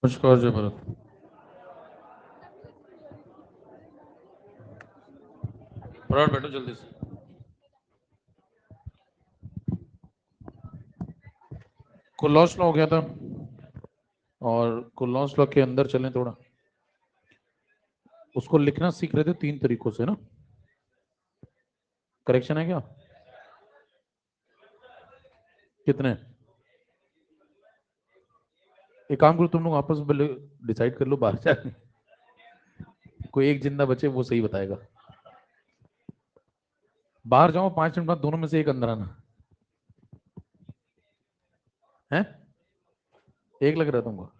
नमस्कार जय भारत। फटाफट बैठो जल्दी से। कोलॉस लॉ हो गया था और कोलॉस लॉ के अंदर चलें थोड़ा। उसको लिखना सीख रहे थे 3 तरीकों से ना। करेक्शन है क्या? कितने? एक काम करो, तुम लोग आपस में डिसाइड कर लो बाहर जाके। कोई एक जिंदा बचे वो सही बताएगा। बाहर जाओ, 5 मिनट बाद दोनों में से एक अंदर आना है। एक लग रहा है तुमको?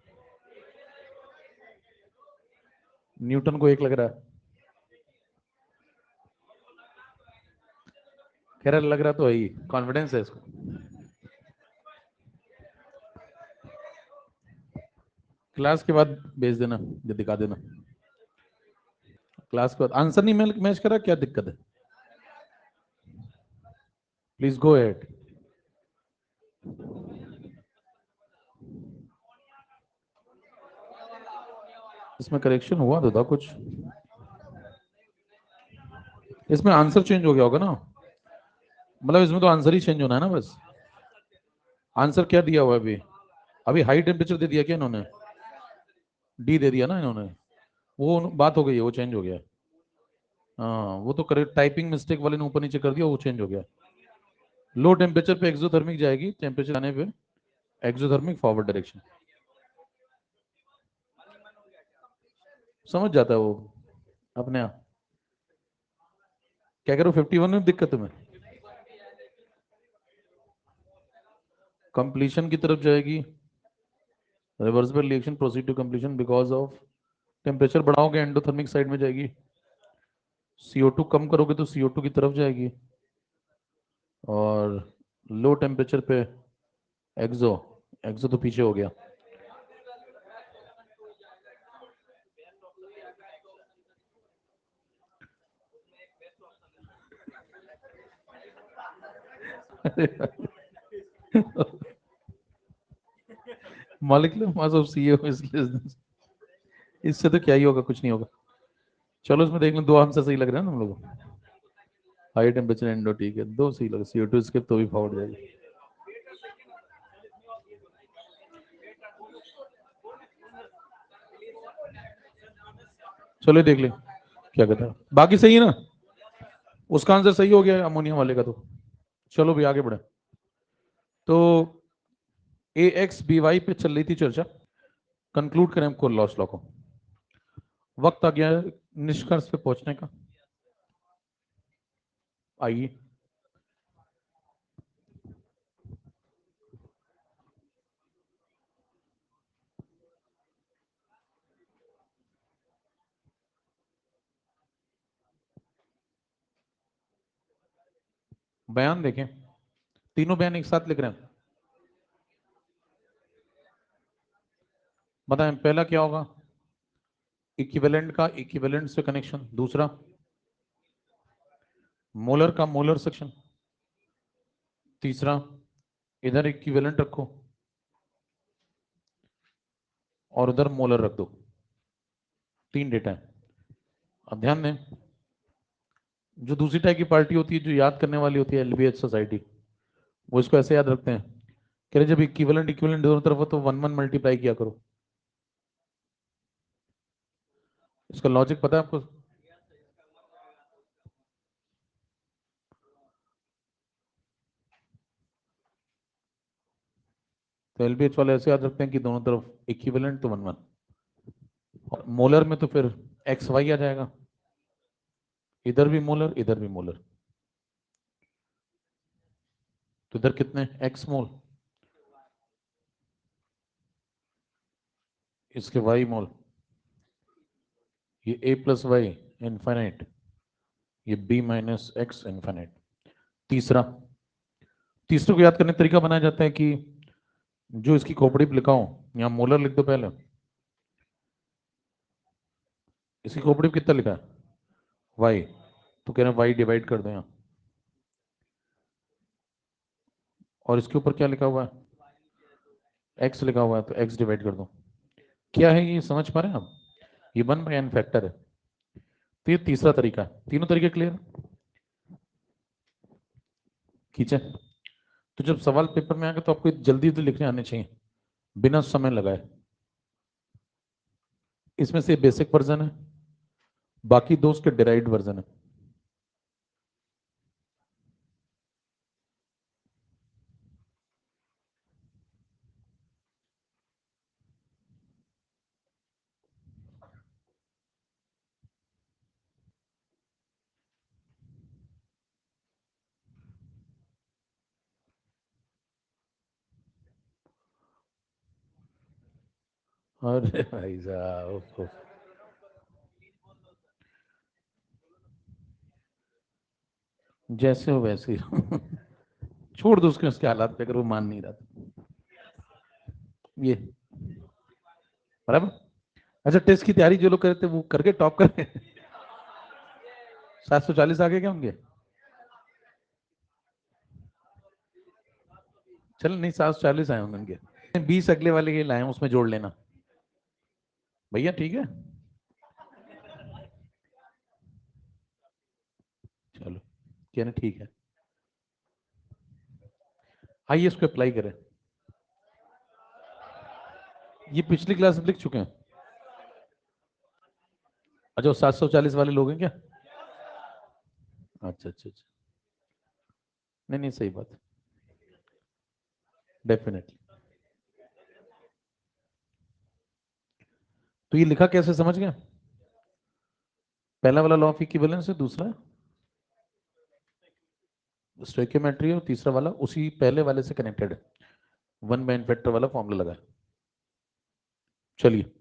न्यूटन को एक लग रहा है। कह रहा लग रहा तो है ही, कॉन्फिडेंस है इसको। क्लास के बाद भेज देना या दिखा देना। क्लास के बाद आंसर नहीं मैच करा, क्या दिक्कत है? Please go ahead. इसमें करेक्शन हुआ तो था कुछ। इसमें आंसर चेंज हो गया होगा ना। मतलब इसमें तो आंसर ही चेंज होना है ना बस। आंसर क्या दिया हुआ है अभी? अभी हाई टेम्परेचर दे दिया क्या इन्होंने? डी दे दिया ना इन्होंने। वो बात हो गई है, वो चेंज हो गया है। हाँ, वो तो करेक्ट टाइपिंग मिस्टेक वाले ने ऊपर नीचे कर दिया, वो चेंज हो गया। लो टेम्परेचर पे एक्सोथर्मिक जाएगी, टेम्परेचर आने पे एक्सोथर्मिक फॉरवर्ड डायरेक्शन। समझ जाता है वो अपने आप। क्या करो, 51 में दिक्कत तुम्हें? कंप्लीशन की तरफ जाएगी। Reversible reaction proceed to completion because of temperature बढ़ाओगे एंडोथर्मिक साइड में जाएगी। CO2 कम करोगे तो CO2 की तरफ जाएगी। और लो टेम्परेचर पे एक्सो एक्सो तो पीछे हो गया। Molecular mass of CO is less than। इससे तो क्या ही होगा, कुछ नहीं होगा। चलो इसमें देख लो, 2 आंसर सही लग रहा है ना हम लोगों को। हाई टेम्परेचर एंडो ठीक है, 2 सही लगे। CO2 स्किप तो भी फॉरवर्ड जाएगी। चलो देख ले क्या कहता है। बाकी सही है ना? उसका आंसर सही हो गया अमोनिया वाले का तो। चलो भी आगे बढ़े। तो AX BY पे चल रही थी चर्चा। कंक्लूड करें हमको लॉस लॉ को। वक्त आ गया है निष्कर्ष पे पहुंचने का। आइए। बयान देखें। तीनों बयान एक साथ लिख रहे हैं। बताएं पहला क्या होगा? इक्विवेलेंट का इक्विवेलेंट से कनेक्शन। दूसरा मोलर का मोलर सेक्शन। तीसरा इधर इक्विवेलेंट रखो और उधर मोलर रख दो। 3 डेटा है। अब ध्यान दें, जो दूसरी टाइप की पार्टी होती है जो याद करने वाली होती है LBH सोसाइटी, वो इसको ऐसे याद रखते हैं। कह रहे जब इक्विवेलेंट इक्विवेलेंट दोनों तरफ हो तो 1 1 मल्टीप्लाई किया करो। इसका लॉजिक पता है आपको? तो LBH वाले ऐसे याद रखते हैं कि दोनों तरफ इक्विवेलेंट तो 1 1। और मोलर में तो फिर XY आ जाएगा। इधर भी मोलर इधर भी मोलर। तो इधर कितने X मोल, इसके Y मोल। ये A+Y इनफाइनाइट, ये B-X इनफाइनाइट। तीसरा, तीसरे को याद करने का तरीका बनाया जाता है कि जो इसकी खोपड़ी पे लिखा हो, यहाँ मोलर लिख दो पहले। इसकी खोपड़ी पे कितना लिखा है? Y। तो कह रहे हैं Y डिवाइड कर दो यहाँ। और इसके ऊपर क्या लिखा हुआ है? X लिखा हुआ है, तो X डिवाइड कर दो। क्या है ये समझ पा रहे हैं आप? ये 1/n फैक्टर है। तो ये तीसरा तरीका है। तीनों तरीके क्लियर? खींचे। तो जब सवाल पेपर में आएगा तो आपको जल्दी जल्दी लिखने आने चाहिए बिना समय लगाए। इसमें से बेसिक वर्जन है, बाकी दो उसके डिराइव्ड वर्जन है। अरे भाई साहब उफ, उफ। जैसे हो वैसे ही छोड़ दो उसके उसके हालात पे, अगर वो मान नहीं रहा तो। ये बराबर। अच्छा, टेस्ट की तैयारी जो लोग करे थे वो करके टॉप कर 740 आगे क्या होंगे? चलो नहीं, 740 आए होंगे उनके। 20 अगले वाले के लाए हैं, उसमें जोड़ लेना भैया, ठीक है? चलो क्या ना, ठीक है। आइए इसको अप्लाई करें। ये पिछली क्लास में लिख चुके हैं। अच्छा, 740 वाले लोग हैं क्या? अच्छा अच्छा अच्छा। नहीं नहीं, सही बात है। डेफिनेटली। तो ये लिखा कैसे, समझ गया? पहला वाला लॉ ऑफ इक्विवेलेंस है, दूसरा स्टोइकियोमेट्री है, और तीसरा वाला उसी पहले वाले से कनेक्टेड है। 1/n फैक्टर वाला फॉर्मूला लगा है। चलिए,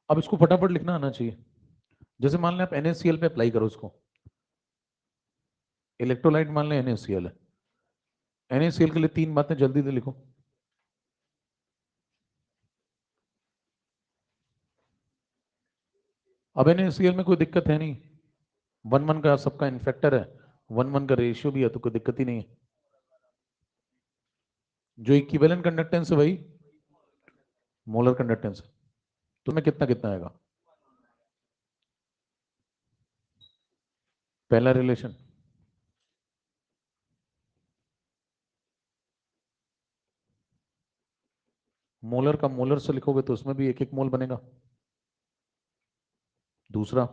अब इसको फटाफट लिखना आना चाहिए। जैसे मान लें आप NaCl पे अप्लाई करो इसको। इलेक्ट्रोलाइट मान लें NaCl है। NaCl के लिए तीन बातें जल्दी से लिखो। अब NaCl में कोई दिक्कत है नहीं, 1:1 का सबका इन्फेक्टर है, 1:1 का रेशियो भी है, तो कोई दिक्कत ही नहीं है। जो इक्विवेलेंट कंडक्टेंस है वही मोलर कंडक्टेंस है। तो में कितना कितना आएगा? पहला रिलेशन, मोलर का मोलर से लिखोगे तो उसमें भी एक एक मोल बनेगा। दूसरा,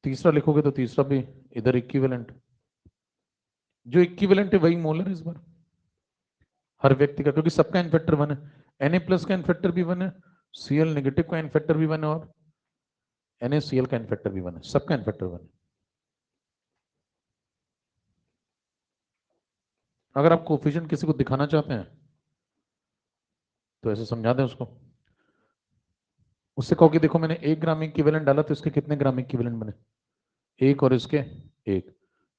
तीसरा लिखोगे तो तीसरा भी इधर इक्विवेलेंट। जो इक्विवेलेंट है वही मोलर है इस बार, हर व्यक्ति का, क्योंकि सबका इन्फेक्टर वन है। Na+ का इन्फेक्टर भी वन है, Cl नेगेटिव का इन्फेक्टर भी वन है, और NaCl का इन्फेक्टर भी वन है, सबका इन्फेक्टर वन है। अगर आप कोफिशिएंट किसी को दिखाना चाहते हैं तो ऐसे समझा दें उसको। उससे कहो कि देखो मैंने 1 ग्राम इक्विवेलेंट डाला तो इसके कितने ग्राम इक्विवेलेंट बने, एक और इसके एक।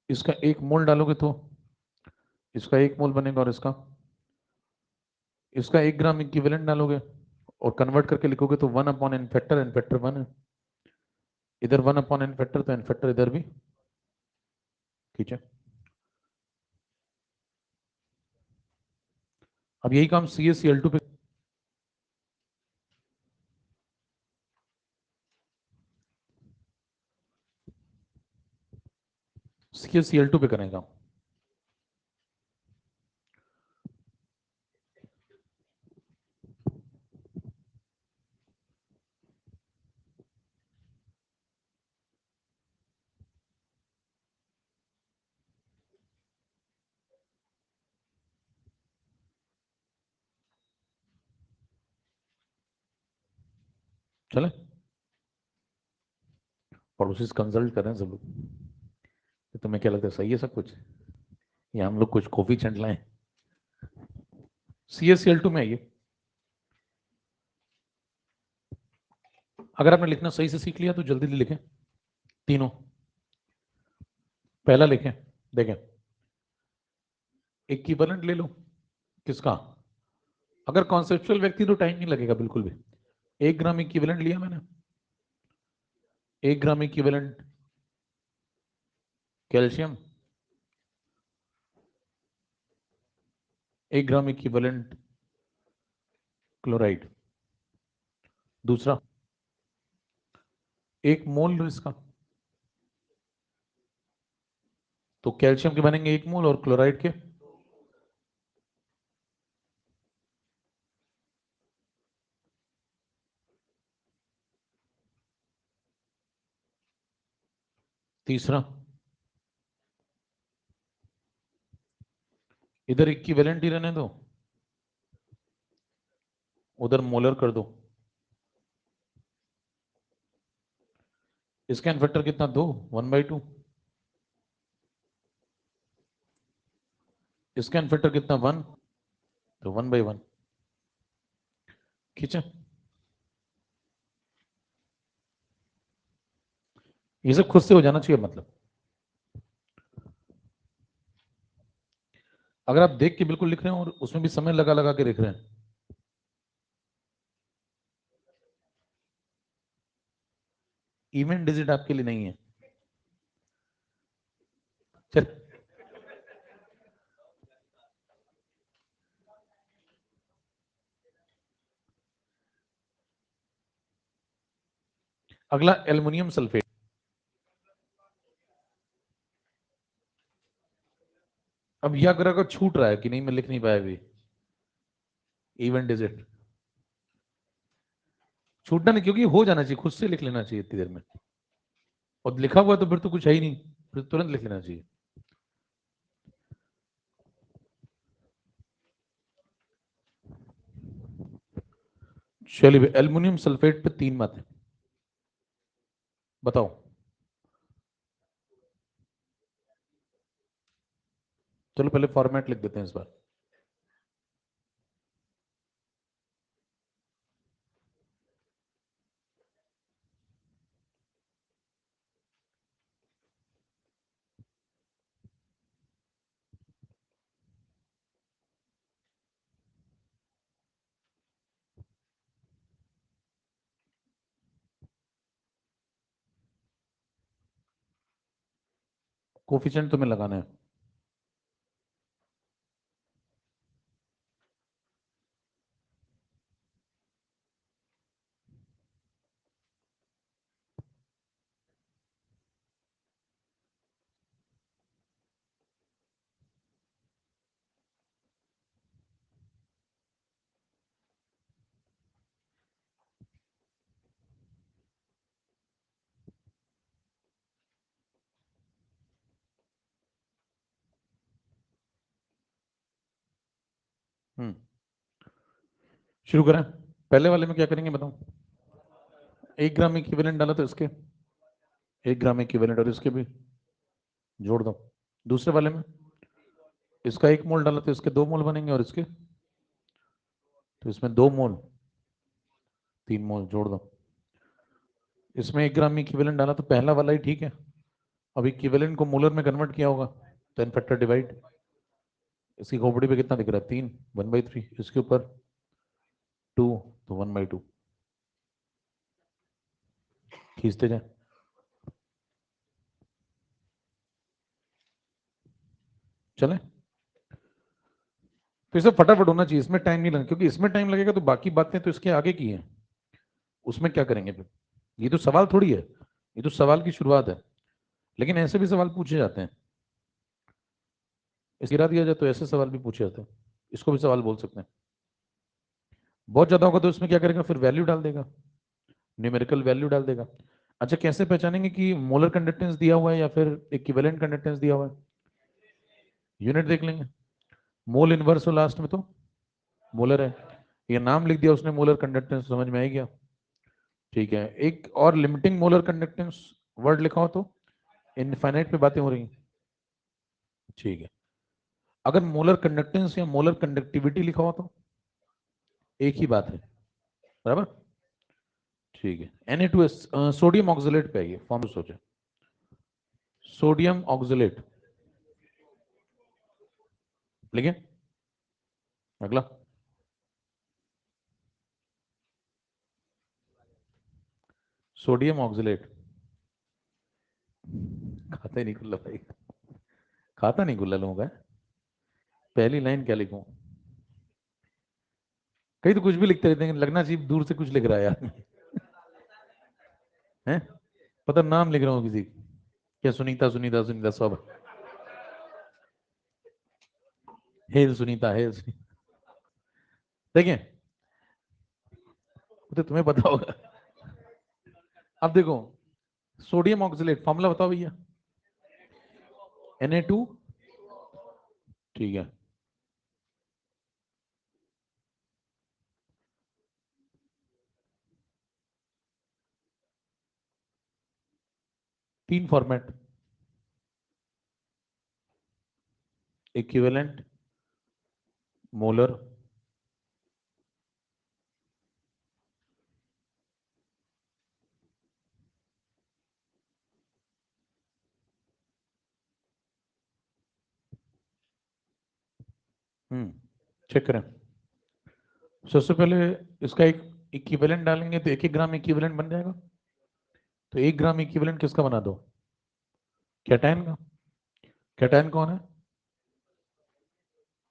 इसका 1 मोल डालोगे तो इसका 1 मोल बनेगा, और इसका 1 ग्राम इक्विवेलेंट डालोगे और कन्वर्ट करके लिखोगे तो 1/n इन्फेक्टर, इन्फेक्टर वन है। इधर 1/n इन्फेक्टर, तो इन्फेक्टर इधर भी। ठीक है, अब यही काम CaCl2 पे। CaCl2 पे करेगा। चले, और उसी से कंसल्ट कर रहे हैं सब लोग। तो तुम्हें क्या लगता है, सही है सब कुछ, या हम लोग कुछ कॉफी चंड लाएं? CaCl2 में है ये। अगर आपने लिखना सही से सीख लिया तो जल्दी जल्दी लिखें तीनों। पहला लिखें, देखें, इक्विवेलेंट ले लो। किसका? अगर कॉन्सेप्चुअल व्यक्ति तो टाइम नहीं लगेगा बिल्कुल भी। 1 ग्राम इक्विवेलेंट लिया मैंने, 1 gram equivalent calcium, 1 gram equivalent chloride. दूसरा 1 मोल इसका, तो कैल्शियम के बनेंगे 1 मोल और क्लोराइड के तीसरा इधर इक्विवेलेंट ही रहने दो, उधर मोलर कर दो। इसका एन फैक्टर कितना 2 1/2, इसका एन फैक्टर कितना 1 तो 1/1 खींचे। ये सब खुद से हो जाना चाहिए, मतलब अगर आप देख के बिल्कुल लिख रहे हैं और उसमें भी समय लगा लगा के लिख रहे हैं, इवेंट डिजिट आपके लिए नहीं है। चल अगला एल्युमिनियम सल्फेट। अब यह अगर अगर छूट रहा है कि नहीं, मैं लिख नहीं पाया अभी, इवेंट डिजिट छूटना नहीं, क्योंकि हो जाना चाहिए, खुद से लिख लेना चाहिए इतनी देर में, और लिखा हुआ तो फिर तो कुछ है ही नहीं, फिर तुरंत लिख लेना चाहिए। चलिए एल्युमिनियम सल्फेट पे 3 बातें बताओ। चलो पहले फॉर्मेट लिख देते हैं इस बार। कोफिशिएंट तुम्हें लगाना है। हम्म शुरू करें। पहले वाले में क्या करेंगे बताओ। 1 ग्राम इक्विवेलेंट डाला तो इसके 1 ग्राम इक्विवेलेंट, और इसके भी जोड़ दो। दूसरे वाले में इसका 1 मोल डाला तो इसके 2 मोल बनेंगे, और इसके तो इसमें 2 मोल 3 मोल जोड़ दो। इसमें 1 ग्राम इक्विवेलेंट डाला तो पहला वाला ही ठीक है। अब इक्विवेलेंट को मोलर में कन्वर्ट किया होगा, तो एन फैक्टर डिवाइड, इसकी खोपड़ी पे कितना दिख रहा है 3 1/3, इसके ऊपर 2 तो 1/2 खींचते जाए। चले तो इसे फटाफट होना चाहिए, इसमें टाइम नहीं लगेगा, क्योंकि इसमें टाइम लगेगा तो बाकी बातें तो इसके आगे की हैं, उसमें क्या करेंगे फिर। ये तो सवाल थोड़ी है, ये तो सवाल की शुरुआत है, लेकिन ऐसे भी सवाल पूछे जाते हैं। इस गिरा दिया जाए तो ऐसे सवाल भी पूछे जाते हैं, इसको भी सवाल बोल सकते हैं। बहुत ज्यादा होगा तो इसमें क्या करेगा, फिर वैल्यू डाल देगा, न्यूमेरिकल वैल्यू डाल देगा। अच्छा कैसे पहचानेंगे कि मोलर कंडक्टेंस दिया हुआ है या फिर इक्विवेलेंट कंडक्टेंस दिया हुआ है। यूनिट देख लेंगे, मोल इनवर्स हो लास्ट में तो मोलर है, ये नाम लिख दिया उसने मोलर कंडक्टेंस, समझ में आई गया। ठीक है, एक और लिमिटिंग मोलर कंडक्टेंस वर्ड लिखा हो तो इनफाइनाइट पे बातें हो रही हैं। ठीक है, अगर मोलर कंडक्टेंस या मोलर कंडक्टिविटी लिखा हो तो एक ही बात है, बराबर। ठीक है, Na2S सोडियम ऑक्सलेट पे आइए, फॉर्म सोचे सोडियम ऑक्सलेट लिखे। अगला सोडियम ऑक्सलेट, खाता ही नहीं खुल्ला भाई, खाता नहीं खुल्ला लोगों का। पहली लाइन क्या लिखूं, कहीं तो कुछ भी लिखते रहते हैं, लगना चाहिए दूर से कुछ लिख रहा है यार। हैं, पता नाम लिख रहा हूँ किसी, क्या सुनीता सुनीता सुनीता सब, हेल सुनीता हेल सुनीता। देखिए, तो तुम्हें पता होगा। अब देखो, सोडियम ऑक्सलेट फॉर्मूला बताओ भैया। Na2, ठीक है। तीन फॉर्मेट, इक्विवेलेंट, मोलर, चेक करें। सबसे पहले इसका एक इक्विवेलेंट डालेंगे तो 1 1 ग्राम इक्विवेलेंट बन जाएगा। तो 1 ग्राम इक्विवेलेंट किसका बना दो, कैटायन का। कैटायन कौन है,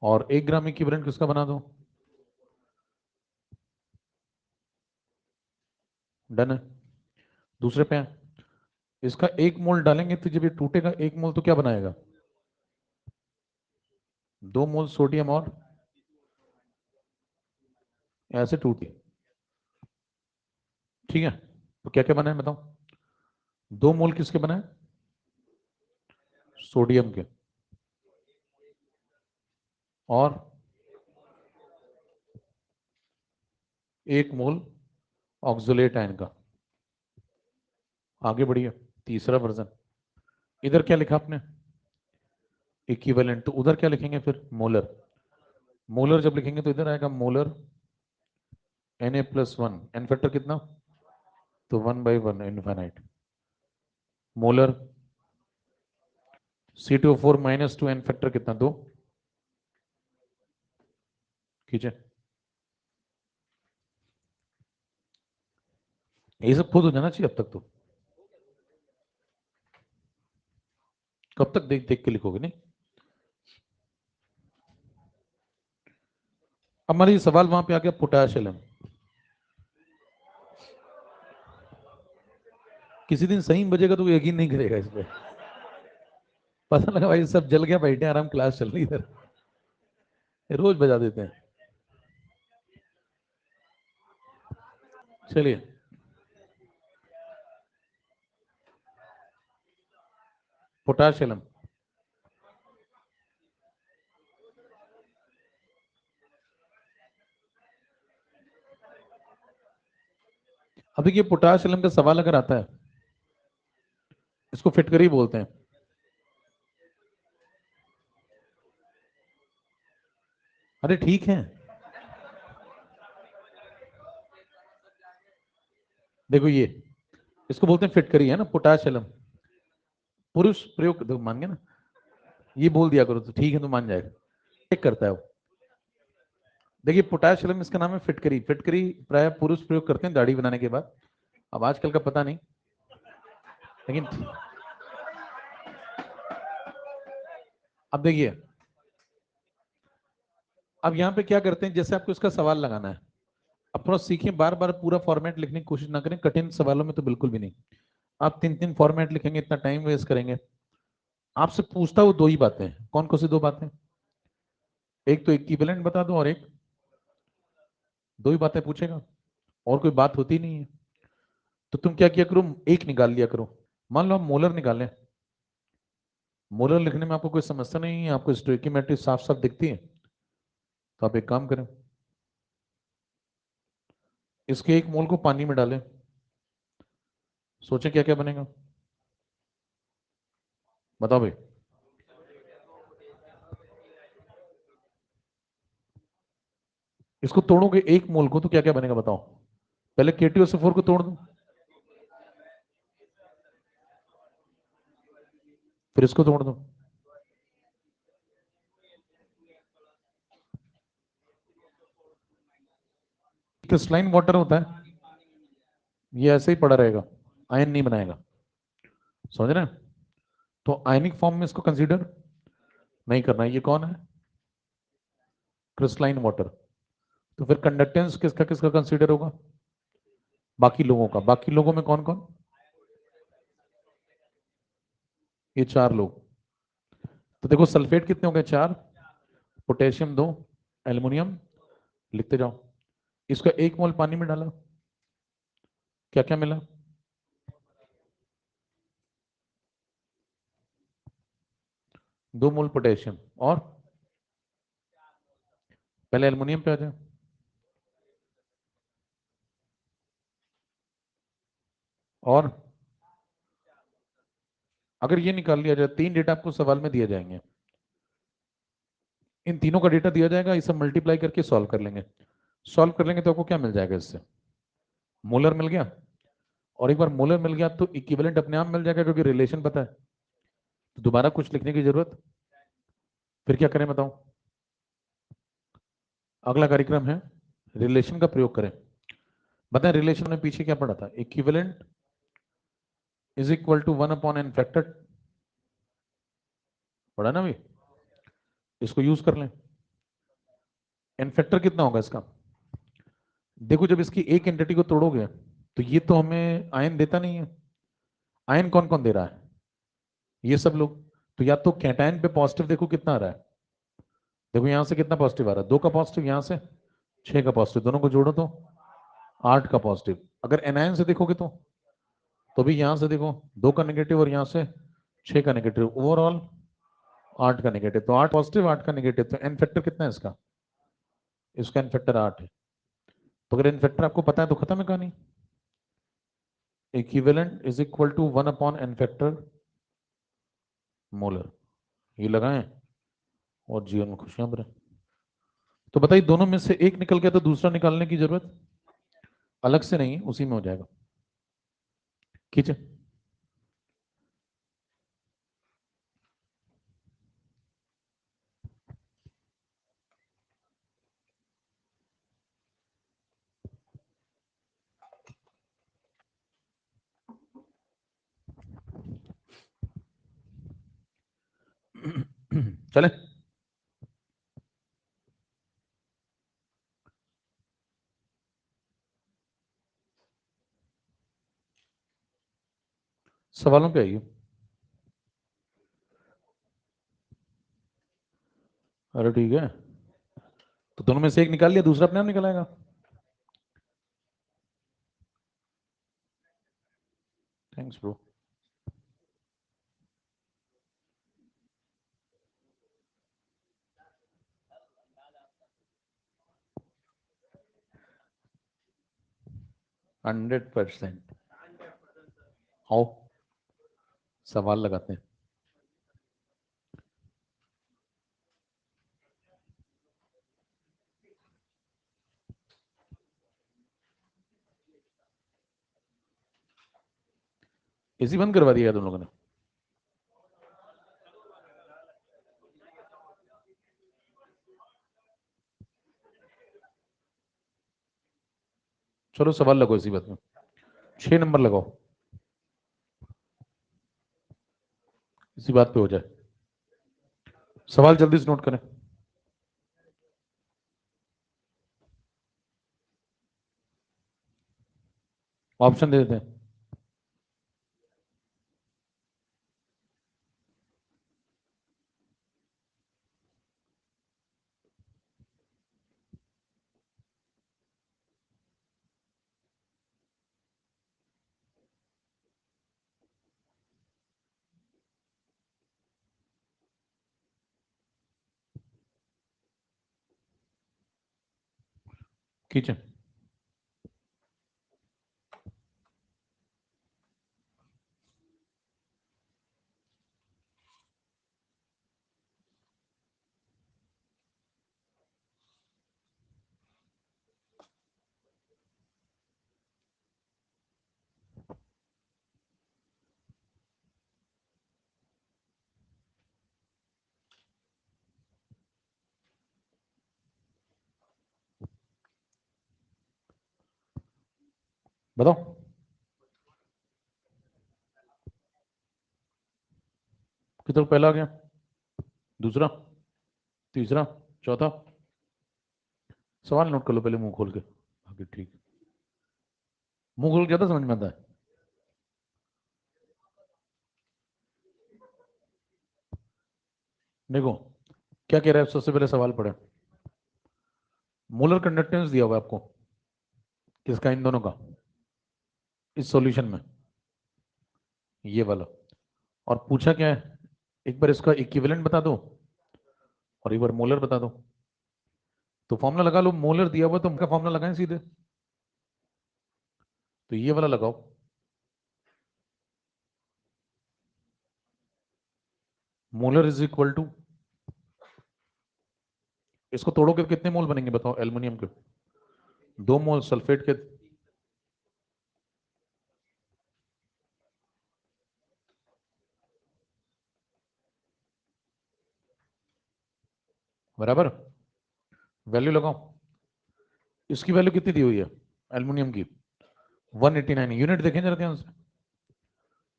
और 1 ग्राम इक्विवेलेंट किसका बना दो, डन है। दूसरे पे है, इसका 1 मोल डालेंगे तो जब ये टूटेगा 1 मोल तो क्या बनाएगा, 2 मोल सोडियम और ऐसे टूटे, ठीक है। तो क्या क्या बना है बताओ, 2 मोल किसके बना है, सोडियम के, और 1 मोल ऑक्सोलेट आयन का। आगे बढ़िए, तीसरा वर्जन। इधर क्या लिखा आपने, इक्विवेलेंट, तो उधर क्या लिखेंगे फिर, मोलर। मोलर जब लिखेंगे तो इधर आएगा मोलर Na+1, एन फैक्टर कितना, तो 1/1 infinite. Molar C2O4 - 2, N factor कितना, 2, खींचे। ये सब खुद हो जाना चाहिए अब तक तो। कब तक देख देख के लिखोगे, नहीं। अब हमारा ये सवाल वहां पे आ गया, पोटाशियम। किसी दिन सही बजेगा तो यकीन नहीं करेगा इस पे। पता लगा भाई सब जल गया, बैठे आराम, क्लास चल रही इधर, रोज बजा देते हैं। चलिए, पोटाशियम। अब देखिए, पोटाशियम का सवाल अगर आता है, इसको फिटकरी बोलते हैं। अरे ठीक है, देखो ये, इसको बोलते हैं फिटकरी, है ना, पोटाशियम। पुरुष प्रयोग, देखो मान गए ना, ये बोल दिया करो तो ठीक है, तो मान जाएगा। चेक करता है वो। देखिए, पोटाशियम इसका नाम है फिटकरी। फिटकरी प्राय पुरुष प्रयोग करते हैं दाढ़ी बनाने के बाद। अब आजकल का पता नहीं, लेकिन अब देखिए, अब यहाँ पे क्या करते हैं, जैसे आपको इसका सवाल लगाना है, अब थोड़ा सीखिए, बार बार पूरा फॉर्मेट लिखने की कोशिश ना करें, कठिन सवालों में तो बिल्कुल भी नहीं। आप 3 3 फॉर्मेट लिखेंगे, इतना टाइम वेस्ट करेंगे। आपसे पूछता वो दो ही बातें हैं, कौन कौन सी दो बातें, एक तो इक्विवेलेंट बता दो, और एक, दो ही बातें पूछेगा, और कोई बात होती नहीं है। तो तुम क्या किया करो, एक निकाल लिया करो। मान लो हम मोलर निकालें, मोलर लिखने में आपको कोई समस्या नहीं है, आपको स्टोइकियोमेट्री साफ साफ दिखती है, तो आप एक काम करें, इसके 1 मोल को पानी में डालें, सोचें क्या क्या बनेगा, बताओ भाई। इसको तोड़ोगे 1 मोल को तो क्या क्या बनेगा बताओ, पहले KTOC4 को तोड़ दो, फिर इसको तोड़ दो, क्रिस्टलाइन वाटर होता है, ये ऐसे ही पड़ा रहेगा, आयन नहीं बनाएगा, समझ रहे हैं। तो आयनिक फॉर्म में इसको कंसीडर नहीं करना है। ये कौन है, क्रिस्टलाइन वाटर। तो फिर कंडक्टेंस किसका किसका कंसीडर होगा? बाकी लोगों का। बाकी लोगों में कौन कौन? ये 4 लोग। तो देखो सल्फेट कितने हो गए? 4, पोटेशियम 2, एल्युमिनियम, लिखते जाओ। इसका 1 मोल पानी में डाला, क्या क्या मिला? दो मोल पोटेशियम, और पहले एल्युमिनियम पे आ जाए। और अगर ये निकाल लिया जाए, 3 डेटा आपको सवाल में दिए जाएंगे, इन तीनों का डेटा दिया जाएगा, इसे मल्टीप्लाई करके सॉल्व कर लेंगे। सॉल्व कर लेंगे तो आपको क्या मिल जाएगा? इससे मोलर मिल गया, और एक बार मोलर मिल गया तो इक्विवेलेंट अपने आप मिल जाएगा, क्योंकि रिलेशन पता है, तो दोबारा कुछ लिखने की जरूरत। फिर क्या करें बताओ? अगला कार्यक्रम है रिलेशन का प्रयोग करें। बताएं रिलेशन में पीछे क्या पढ़ा था? Equivalent is equal to 1 upon n factor, पढ़ा ना भाई? इसको यूज कर लें। एन फैक्टर कितना होगा इसका? देखो जब इसकी एक एंटिटी को तोड़ोगे तो ये तो हमें आयन देता नहीं है। आयन कौन कौन दे रहा है? ये सब लोग। तो या तो कैटायन पे पॉजिटिव देखो कितना आ रहा है। देखो यहां से कितना पॉजिटिव आ रहा है? 2 का पॉजिटिव, यहां से 6 का पॉजिटिव, दोनों को जोड़ो तो 8 का पॉजिटिव। अगर एनायन से देखोगे तो भी यहां से देखो 2 का नेगेटिव, और यहां से 6 का नेगेटिव, ओवरऑल 8 का नेगेटिव। तो 8 पॉजिटिव 8 का नेगेटिव, तो एन फैक्टर कितना है इसका? इसका एन फैक्टर 8 है। तो अगर एन फैक्टर आपको पता है तो खत्म है कहानी। Equivalent is equal to 1 upon n factor molar. ये लगाएं और जीवन में खुशियां भरें। तो बताइए दोनों में से एक निकल गया तो दूसरा निकालने की जरूरत अलग से नहीं है, उसी में हो जाएगा। खींचे। चले। सवालों पे आइए। अरे ठीक है, तो दोनों में से एक निकाल लिया, दूसरा अपने आप निकल आएगा। Thanks bro. Hundred percent. आओ सवाल लगाते हैं। एसी बंद करवा दिया तुम लोगों ने? चलो सवाल लगो इसी बात में। 6 नंबर लगाओ, इसी बात पे हो जाए। सवाल जल्दी से नोट करें। ऑप्शन दे देते हैं। खींचे। बताओ। कितना पहला आ गया? दूसरा? तीसरा? चौथा? सवाल नोट कर लो पहले मुंह खोल के, बाकी ठीक। मुंह खोल के ज्यादा समझ में आता है। देखो क्या कह रहा है, सबसे पहले सवाल पढ़े। मोलर कंडक्टेंस दिया हुआ है आपको, किसका, इन दोनों का, इस सॉल्यूशन में, ये वाला। और पूछा क्या है, एक बार इसका इक्विवेलेंट बता दो और एक बार मोलर बता दो। तो फॉर्मूला लगा लो, मोलर दिया हुआ तो उनका फॉर्मूला लगाएं सीधे। तो ये वाला लगाओ, मोलर इज इक्वल टू, इसको तोड़ोगे तो कितने मोल बनेंगे बताओ एल्युमिनियम के? 2 मोल सल्फेट के, बराबर। वैल्यू लगाओ, इसकी वैल्यू कितनी दी हुई है एल्युमिनियम की? 189। यूनिट देखें जरा ध्यान से,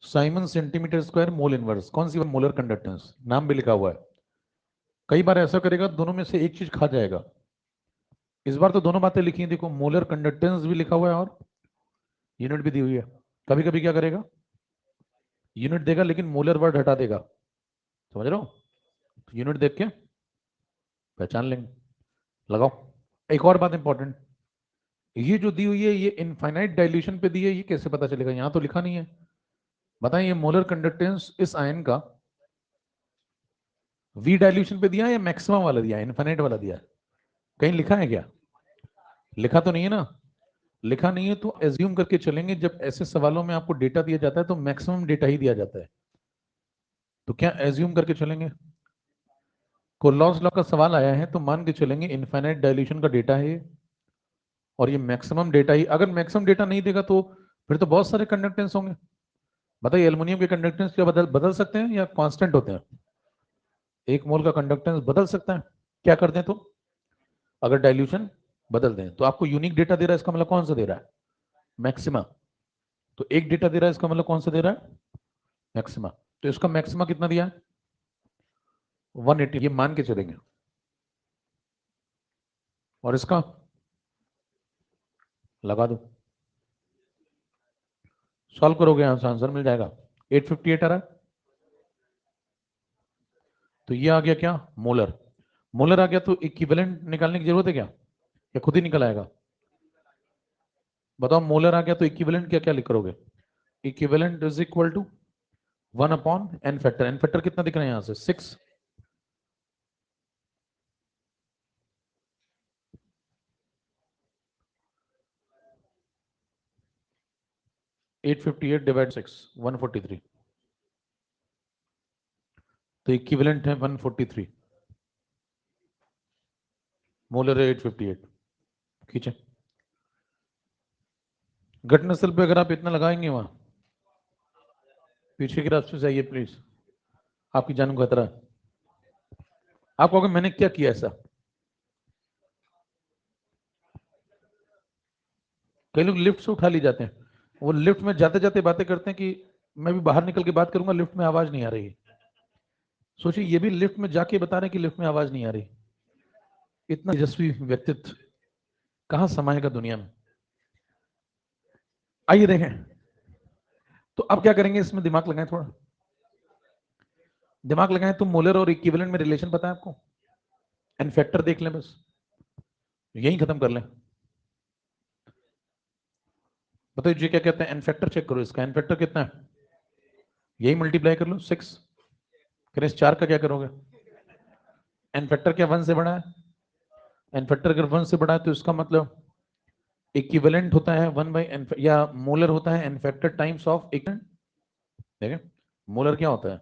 Simon centimetre square mole inverse. कौन सी? मोलर कंडक्टेंस, नाम भी लिखा हुआ है। कई बार ऐसा करेगा दोनों में से एक चीज खा जाएगा, इस बार तो दोनों बातें लिखी हैं। देखो मोलर कंडक्टेंस भी लिखा हुआ है और यूनिट भी दी हुई है। कभी कभी क्या करेगा, यूनिट देगा लेकिन मोलर वर्ड हटा देगा, समझ रहे हो? यूनिट देख के पहचान लेंगे। लगाओ। एक और बात इंपॉर्टेंट, ये जो दी हुई है ये इनफाइनाइट डाइल्यूशन पे दी है, ये कैसे पता चलेगा? यहां तो लिखा नहीं है। बताएं ये मोलर कंडक्टेंस इस आयन का वी डाइल्यूशन पे दिया है या मैक्सिमम वाला दिया है, इनफाइनाइट वाला दिया है? कहीं लिखा है क्या? लिखा तो नहीं है ना। लिखा नहीं है तो एज्यूम करके चलेंगे, जब ऐसे सवालों में आपको डेटा दिया जाता है तो मैक्सिमम डेटा ही दिया जाता है। तो क्या एज्यूम करके चलेंगे? कोल्लॉस लॉ का सवाल आया है तो मान के चलेंगे इनफाइनाइट डाइल्यूशन का डेटा है और ये मैक्सिमम डेटा ही। अगर मैक्सिमम डेटा नहीं देगा तो फिर तो बहुत सारे कंडक्टेंस होंगे। बताइए एल्युमिनियम के कंडक्टेंस क्या बदल बदल सकते हैं या कांस्टेंट होते हैं? 1 मोल का कंडक्टेंस बदल सकता है, क्या कर दें तो? अगर डाइल्यूशन बदल दें तो आपको यूनिक डेटा दे रहा है, इसका मतलब कौन सा दे रहा है? मैक्सिमा। तो एक डेटा दे रहा है, इसका मतलब कौन सा दे रहा है? मैक्सिमा। तो इसका मैक्सिमा कितना दिया है? 180, ये मान के चलेंगे। और इसका लगा दो, सॉल्व करोगे यहां से आंसर मिल जाएगा। 858 आ रहा है। तो ये आ गया क्या, मोलर। मोलर आ गया तो इक्विवेलेंट निकालने की जरूरत है क्या, या खुद ही निकल आएगा? बताओ मोलर आ गया तो इक्विवेलेंट क्या क्या लिख करोगे? Equivalent is equal to 1 upon n factor. N factor कितना दिख रहा है यहां से? 6। 858 डिवाइड 6, 143। तो इक्विवेलेंट है 143, मोलर है 858। खींचे। घटना स्थल पे अगर आप इतना लगाएंगे वहां, पीछे की रास्ते से आइए प्लीज, आपकी जान को खतरा है। आप कहोगे मैंने क्या किया ऐसा? कई लोग लिफ्ट से उठा ली जाते हैं, वो लिफ्ट में जाते जाते बातें करते हैं कि मैं भी बाहर निकल के बात करूंगा, लिफ्ट में आवाज नहीं आ रही। सोचिए ये भी लिफ्ट में जाके बता रहे हैं कि लिफ्ट में आवाज नहीं आ रही। इतना तेजस्वी व्यक्तित्व कहां समाएगा दुनिया में? आइए देखें। तो अब क्या करेंगे, इसमें दिमाग लगाएं थोड़ा, दिमाग लगाएं। तो मोलर और इक्विवेलेंट में रिलेशन पता है आपको? एन फैक्टर देख लें बस, यही खत्म कर लें। बताइए जी क्या कहते हैं, एन फैक्टर चेक करो, इसका एन फैक्टर कितना है? यही मल्टीप्लाई कर लो 6। फिर इस 4 का क्या करोगे? एन फैक्टर क्या 1 से बड़ा है? एन फैक्टर अगर 1 से बड़ा है तो इसका मतलब इक्विवेलेंट होता है 1/n, या मोलर होता है n factor times of equivalent. देखें मोलर क्या होता है,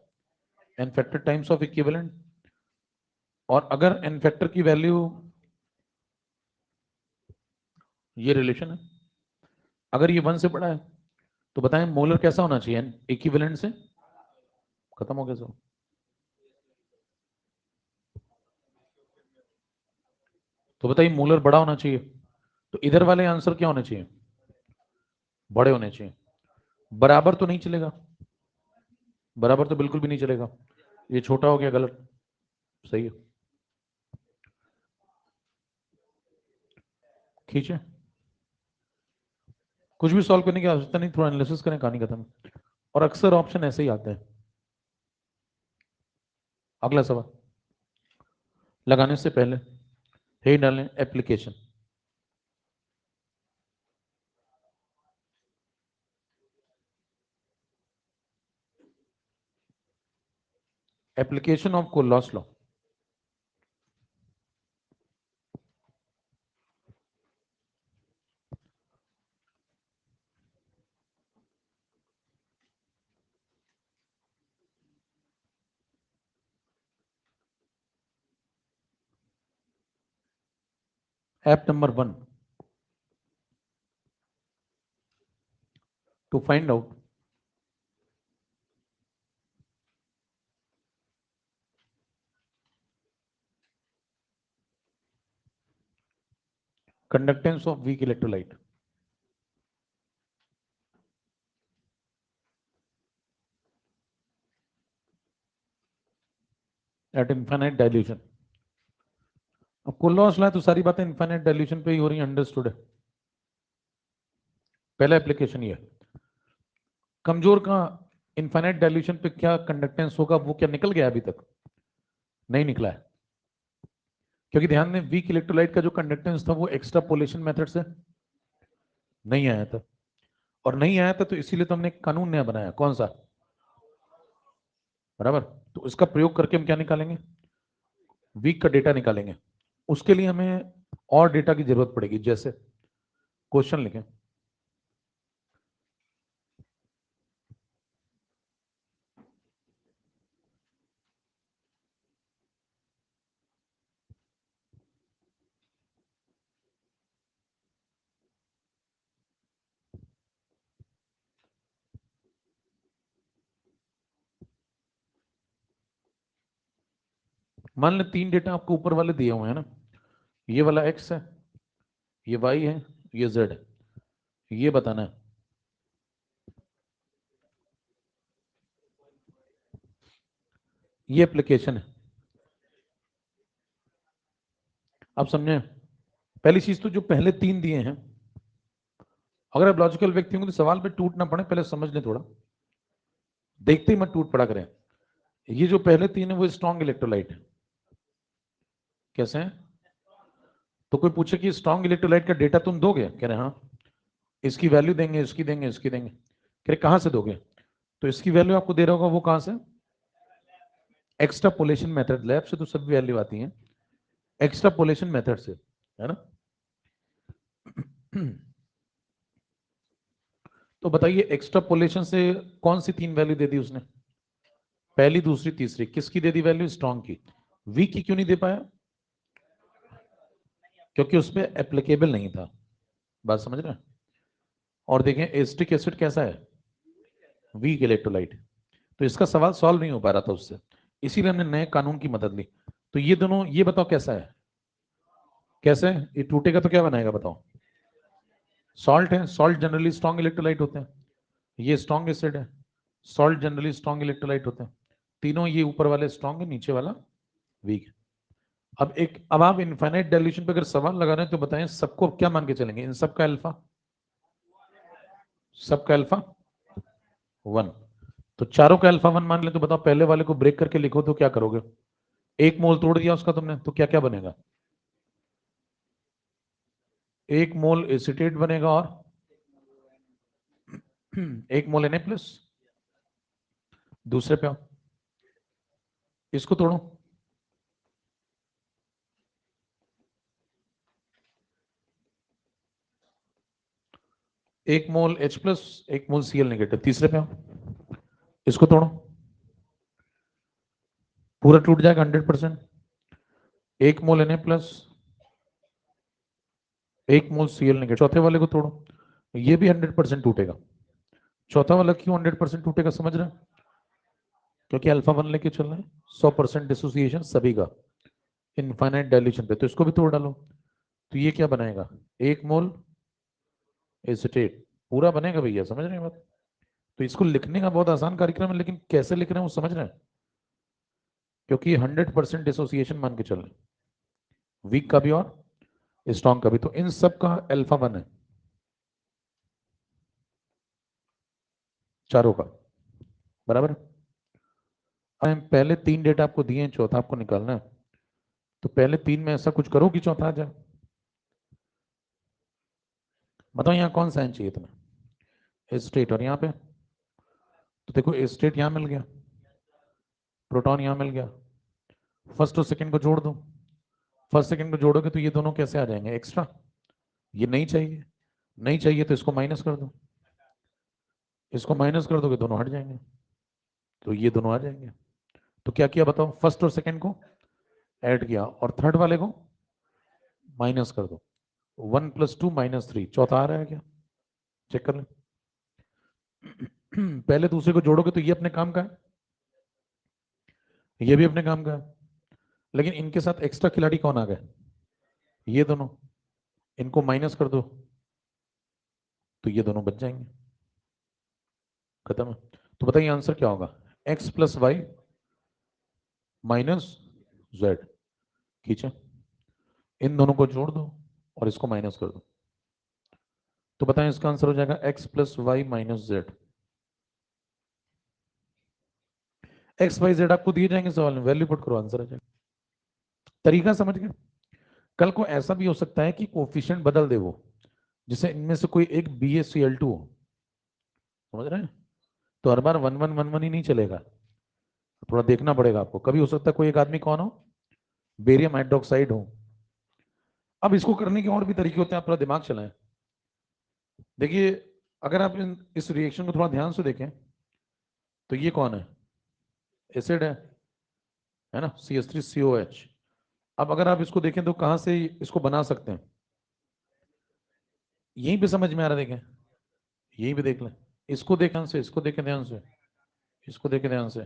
n factor times of equivalent. और अगर एन फैक्टर की वैल्यू, ये रिलेशन है, अगर ये 1 से बड़ा है तो बताएं मोलर कैसा होना चाहिए, इक्विवेलेंट से? खत्म हो गया सब। तो बताइए मोलर बड़ा होना चाहिए, तो इधर वाले आंसर क्या होने चाहिए? बड़े होने चाहिए। बराबर तो नहीं चलेगा, बराबर तो बिल्कुल भी नहीं चलेगा, ये छोटा हो गया, गलत। सही है। खींचे, कुछ भी सॉल्व करने की आवश्यकता नहीं, थोड़ा एनालिसिस करें, कहानी खत्म। और अक्सर ऑप्शन ऐसे ही आते हैं। अगला सवाल लगाने से पहले हे डालें application. Application of Kohlrausch law. App number 1 to find out conductance of weak electrolyte at infinite dilution। अब कोलॉस लॉ है तो सारी बातें इनफाइनाइट डाइल्यूशन पे ही हो रही हैं, अंडरस्टूड है। पहला एप्लीकेशन ये है, कमजोर का इनफाइनाइट डाइल्यूशन पे क्या कंडक्टेंस होगा, वो क्या निकल गया? अभी तक नहीं निकला है, क्योंकि ध्यान दें वीक इलेक्ट्रोलाइट का जो कंडक्टेंस था वो एक्स्ट्रापोलेशन मेथड से नहीं आया था, और नहीं आया था तो इसीलिए तो हमने एक कानून नया बनाया, कौन सा? बराबर। तो इसका प्रयोग करके हम क्या निकालेंगे? वीक का डेटा निकालेंगे। उसके लिए हमें और डेटा की जरूरत पड़ेगी, जैसे क्वेश्चन लिखें। मान लें 3 डेटा आपको ऊपर वाले दिए हुए हैं ना, ये वाला x है, ये y है, ये z है। ये बताना है ये एप्लीकेशन है। आप समझे? पहली चीज तो जो पहले 3 दिए हैं, अगर आप लॉजिकल व्यक्ति होंगे तो सवाल पे टूट ना पड़े, पहले समझ लें थोड़ा, देखते ही मत टूट पड़ा करें। ये जो पहले 3 है वो स्ट्रॉन्ग इलेक्ट्रोलाइट है। कैसे हैं? तो कोई पूछे कि स्ट्रॉन्ग इलेक्ट्रोलाइट का डेटा तुम दोगे, कह रहे हाँ, इसकी वैल्यू देंगे, इसकी देंगे, इसकी देंगे। कह रहे कहां से दोगे? तो इसकी वैल्यू आपको दे रहा होगा, वो कहां से? Extrapolation method. लैब से तो सब वैल्यू आती है, एक्स्ट्रापोलेशन मेथड से, है ना? तो बताइए एक्स्ट्रापोलेशन से कौन सी 3 वैल्यू दे दी उसने? पहली, दूसरी, तीसरी। किसकी दे दी वैल्यू? स्ट्रॉन्ग की। वीक की क्यों नहीं दे पाया? क्योंकि उसमें एप्लीकेबल नहीं था। बात समझ रहे हैं? और देखें एसिटिक एसिड कैसा है? Weak electrolyte. तो इसका सवाल सॉल्व नहीं हो पा रहा था उससे, इसीलिए हमने नए कानून की मदद ली। तो ये दोनों, ये बताओ कैसा है? कैसे? ये टूटेगा तो क्या बनाएगा बताओ? सॉल्ट है। सॉल्ट जनरली स्ट्रॉन्ग इलेक्ट्रोलाइट होते हैं। ये स्ट्रॉन्ग एसिड है। सॉल्ट जनरली स्ट्रॉन्ग इलेक्ट्रोलाइट होते हैं। तीनों, ये ऊपर वाले स्ट्रॉन्ग है, नीचे वाला वीक है। अब आप इनफाइनाइट डाइल्यूशन पे अगर सवाल लगा रहे हैं तो बताएं सबको क्या मान के चलेंगे? इन सबका अल्फा, सबका अल्फा 1। तो चारों का अल्फा 1 मान ले, तो बताओ पहले वाले को ब्रेक करके लिखो तो क्या करोगे? 1 मोल तोड़ दिया उसका तुमने, तो क्या क्या बनेगा? 1 मोल एसिटेट बनेगा, और 1 मोल Na+। दूसरे पे आओ, इसको तोड़ो। 1 मोल H+, 1 मोल Cl-। तीसरे पे आओ, इसको तोड़ो, पूरा टूट जाएगा 100%। 1 मोल Na+, 1 मोल Cl-। चौथे वाले को तोड़ो, ये भी 100% टूटेगा। चौथा वाला क्यों 100% टूटेगा समझ रहे हैं? क्योंकि अल्फा 1 लेके चल रहे हैं, 100% डिसोसिएशन सभी का इनफाइनाइट डाइल्यूशन पे। तो इसको भी तोड़ डालो, तो ये क्या बनाएगा? 1 मोल एसिटेट पूरा बनेगा भैया, समझ रहे हैं बात? तो इसको लिखने का बहुत आसान कार्यक्रम है, लेकिन कैसे लिख रहे हैं वो समझ रहे हैं? क्योंकि 100% डिसोसिएशन मान के चल रहे हैं, वीक का भी और स्ट्रॉन्ग का भी, तो इन सब का अल्फा 1 है, चारों का, बराबर। पहले 3 डेटा आपको दिए हैं, चौथा आपको निकालना है, तो पहले 3 में ऐसा कुछ करो कि चौथा आ जाए। बताओ यहाँ कौन सा चाहिए तुम्हें, स्टेट, और यहाँ पे तो देखो स्टेट यहाँ मिल गया, प्रोटॉन यहाँ मिल गया, फर्स्ट और सेकंड को जोड़ दो, फर्स्ट सेकंड को जोड़ोगे तो ये दोनों कैसे आ जाएंगे, एक्स्ट्रा, ये नहीं चाहिए, नहीं चाहिए तो इसको माइनस कर दो, इसको माइनस कर दोगे दोनों हट जाएंगे, तो ये दोनों आ जाएंगे। तो क्या किया बताओ, फर्स्ट और सेकंड को ऐड किया और थर्ड वाले को माइनस कर दो, 1 + 2 - 3, चौथा आ रहा है क्या, चेक कर ले। पहले दूसरे को जोड़ोगे तो ये अपने काम का है, ये भी अपने काम का है, लेकिन इनके साथ एक्स्ट्रा खिलाड़ी कौन आ गए, ये दोनों, इनको माइनस कर दो तो ये दोनों बच जाएंगे, खत्म है। तो बताइए आंसर क्या होगा, x + y - z, खींचे, इन दोनों को जोड़ दो और इसको माइनस कर दो, तो बताएं इसका आंसर हो जाएगा x + y - z। X y z आपको दिए जाएंगे सवाल में, वैल्यू पुट करो, आंसर आ जाएगा। तरीका समझ गए। कल को ऐसा भी हो सकता है कि कोफिशिएंट बदल दे वो, जिसे इनमें से कोई एक BaCl2 हो, समझ रहे हैं, तो हर बार 1 1 1 1 ही नहीं चलेगा, थोड़ा देखना पड़ेगा आपको। कभी हो सकता है कोई एक आदमी कौन हो, बेरियम हाइड्रोक्साइड हो। अब इसको करने के और भी तरीके होते हैं, आप थोड़ा दिमाग चलाएं। देखिए, अगर आप इस रिएक्शन को थोड़ा ध्यान से देखें तो ये कौन है, एसिड है ना, CH3COH। अब अगर आप इसको देखें तो कहां से इसको बना सकते हैं, यहीं पे समझ में आ रहा है, देखें, यहीं पे देख लें, इसको देखें ध्यान से, इसको देखें ध्यान से, इसको देखें ध्यान से,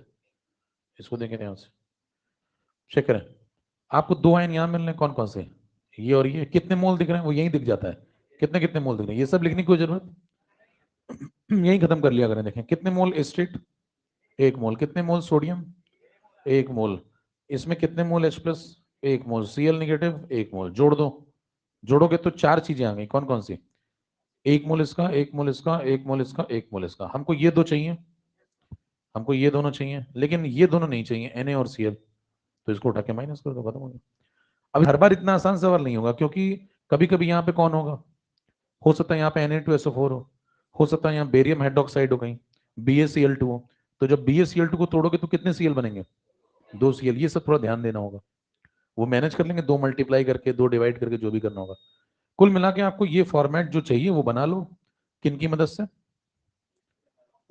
इसको देखें ध्यान से, चेक करें। आपको 2 आयन यहां मिल रहे हैं, कौन कौन से, ये और ये, कितने मोल दिख रहे हैं वो यहीं दिख जाता है, कितने कितने मोल दिख रहे हैं, ये सब लिखने की कोई जरूरत यहीं खत्म कर लिया करें। देखें कितने मोल एस्टेट, 1 मोल, कितने मोल सोडियम, 1 मोल, इसमें कितने मोल H+, 1 मोल, Cl-, 1 मोल, जोड़ दो, जोड़ोगे तो 4 चीजें आ गई, कौन कौन सी, 1 मोल इसका, 1 मोल इसका, 1 मोल इसका, 1 मोल इसका। हमको ये 2 चाहिए, हमको ये दोनों चाहिए, लेकिन ये दोनों नहीं चाहिए, Na और Cl, तो इसको उठा के माइनस कर दो, खत्म हो गया। अब हर बार इतना आसान सवाल नहीं होगा, क्योंकि कभी कभी यहाँ पे कौन होगा, हो सकता है यहाँ पे Na2SO4 हो सकता है यहाँ बेरियम हाइड्रोक्साइड हो, कहीं BaCl2 हो, तो जब BaCl2 को तोड़ोगे तो कितने Cl बनेंगे, 2 Cl। ये सब थोड़ा ध्यान देना होगा, वो मैनेज कर लेंगे, 2 मल्टीप्लाई करके, 2 डिवाइड करके, जो भी करना होगा। कुल मिला के आपको ये फॉर्मेट जो चाहिए वो बना लो, किन की मदद से,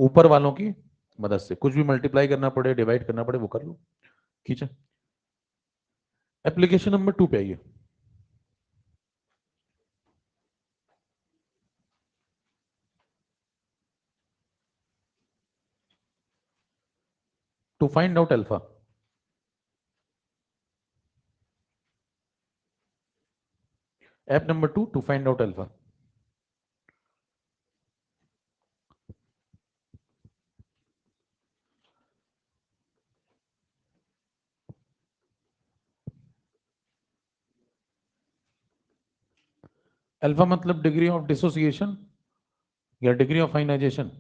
ऊपर वालों की मदद से, कुछ भी मल्टीप्लाई करना पड़े, डिवाइड करना पड़े, वो कर लो, ठीक है। एप्लीकेशन नंबर 2 पे आइए। टू फाइंड आउट अल्फा, ऐप number 2, to find out alpha. Alpha मतलब डिग्री ऑफ डिसोसिएशन या डिग्री ऑफ आयनाइजेशन,